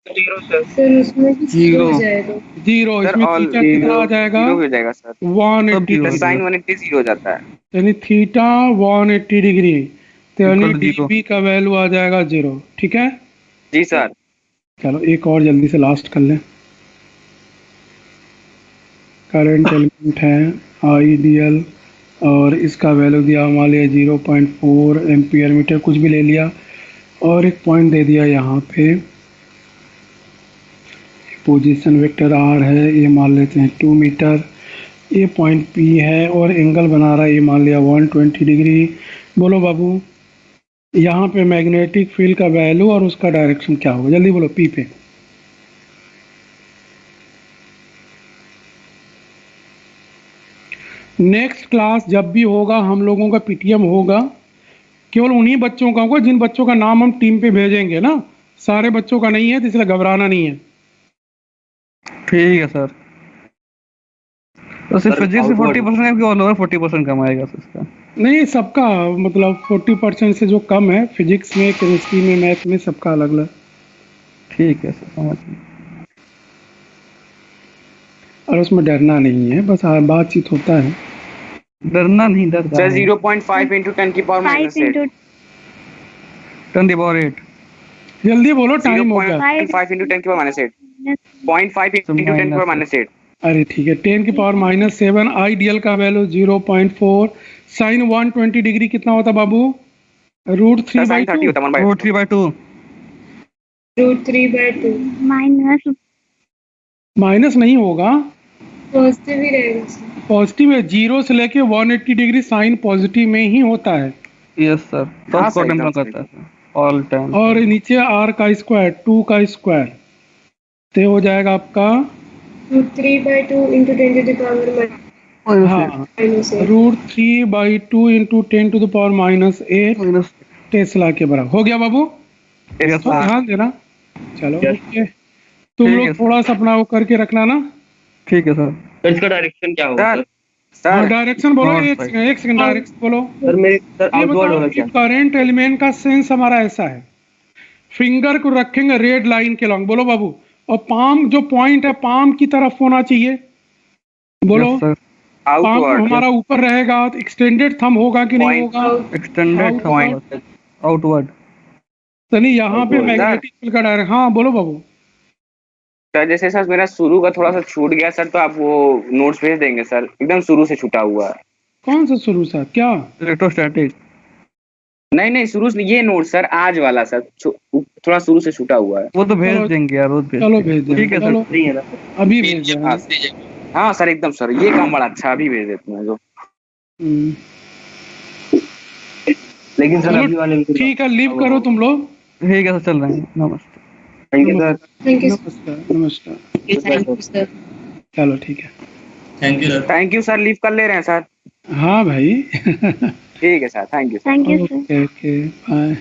0 सर। सर उसमें भी 0 हो जाएगा। 0। इसमें थीटा कितना आ जाएगा? 0 हो जाएगा सर। 180। साइन 180 0 हो जाता है। यानी थीटा 180 डिग्री, तो यानी Equal to zero। डीबी का वैल्यू आ जाएगा 0, ठीक है। जी सर। चलो एक और जल्दी से लास्ट कर लें। करंट एलिमेंट है आईडीएल, और इसका वैल्यू दिया मान लिया 0.4 एम्पियर मीटर, कुछ भी ले लिया, और एक पॉइंट दे दिया यहाँ पे, पोजीशन वेक्टर आर है, ये मान लेते हैं 2 मीटर, ये पॉइंट पी है, और एंगल बना रहा है ये मान लिया 120 डिग्री। बोलो बाबू यहाँ पे मैग्नेटिक फील्ड का वैल्यू और उसका डायरेक्शन क्या होगा, जल्दी बोलो पी पे। नेक्स्ट क्लास जब भी होगा हम लोगों का पीटीएम होगा, केवल उन्हीं बच्चों का होगा जिन बच्चों का नाम हम टीम पे भेजेंगे ना, सारे बच्चों का नहीं है, तो इसलिए घबराना नहीं है। ठीक है सर। तो सिर्फ फिजिक्स में 40% है कि ऑल ओवर 40% कम आएगा सर इसका? नहीं, सबका मतलब 40% से जो कम है, फिजिक्स में, केमिस्ट्री में, मैथ में, सबका अलग अलग। ठीक है सर, समझ गए। और उसमें डरना नहीं है, बस बातचीत होता है। डरना नहीं, डरता सर है। 0.5 into 10 की पावर -8। 10 की पावर 8। जल्दी बोलो, टाइम हो गया। 0.5 into 10 की पावर -8। 0.5 into 10 की पावर -8। अरे ठीक है, 10 की पावर -7। आईडीएल का वैल्यू 0.4। साइन 120 डिग्री कितना होता बाबू? √3/2 होता है। √3/2। √3/2 माइनस नहीं होगा, पॉजिटिव ही रहेगा सर। पॉजिटिव है। 0 से लेके 180 डिग्री साइन पॉजिटिव में ही होता है। यस सर, हाँ, फर्स्ट क्वाड्रेंट सही, में करता है ऑल टाइम। और नीचे r का स्क्वायर, 2 का स्क्वायर, तो हो जाएगा आपका √3/2 into 10 to the power हाँ √3/2 into 10 to the power -8 Tesla के बराबर। हो गया बाबू? Yes, तो sir. ध्यान देना। चलो Yes. ओके, तुम ठीक है, लोग थोड़ा सा अपना वो करके रखना ना। ठीक है सर। सर इसका डायरेक्शन क्या होगा सर सर? हाँ सर डायरेक्शन बोलो, North एक side. सेकंड, एक सेकंड डायरेक्शन बोलो। सर मेरे सर ये आउटवर्ड बताओ होगा कि क्या? करंट एलिमेंट का सेंस हमारा ऐसा है, फिंगर को रखेंगे रेड लाइन के लॉन्ग, बोलो बाबू, और पाम जो पॉइंट है पाम की तरफ होना चाहिए, बोलो। Yes, sir. पाम आउटवर्ड हमारा ऊपर रहेगा, तो एक्सटेंडेड थंब होगा कि नहीं Point. होगा? Extended Outward. thumb. Outward. तो नहीं, यहाँ पे Outward. मैग्नेटिक फील्ड का डायरेक्ट, हाँ बोलो बाबू। सर जैसे सर मेरा शुरू का थोड़ा सा छूट गया सर, तो आप वो नोट्स भेज देंगे सर, एकदम शुरू से छूटा हुआ है। कौन सा शुरू सा क्या? Electrostatic. नहीं नहीं, शुरू से ये नोट सर, आज वाला सर, थोड़ा शुरू से छूटा हुआ है। वो तो भेज चलो, देंगे यार, वो भेज चलो देंगे। भेज देंगे, ठीक है सर। चलो नहीं है ना? अभी भेज देंगे। हाँ सर एकदम सर, ये काम बड़ा अच्छा, अभी भेज देते हैं जो। हम्म, लेकिन सर चलो, अभी वाले में ठीक है, लीव करो तुम लोग। ठीक है सर, चल रहे हैं। नमस्ते। Thank you sir. Thank you नमस्कार नमस्कार, थैंक यू सर। चलो ठीक है। Thank you sir. Thank you sir, leave कर ले रहे हैं सर। हाँ भाई ठीक है sir, thank you. Thank you sir. Okay okay bye.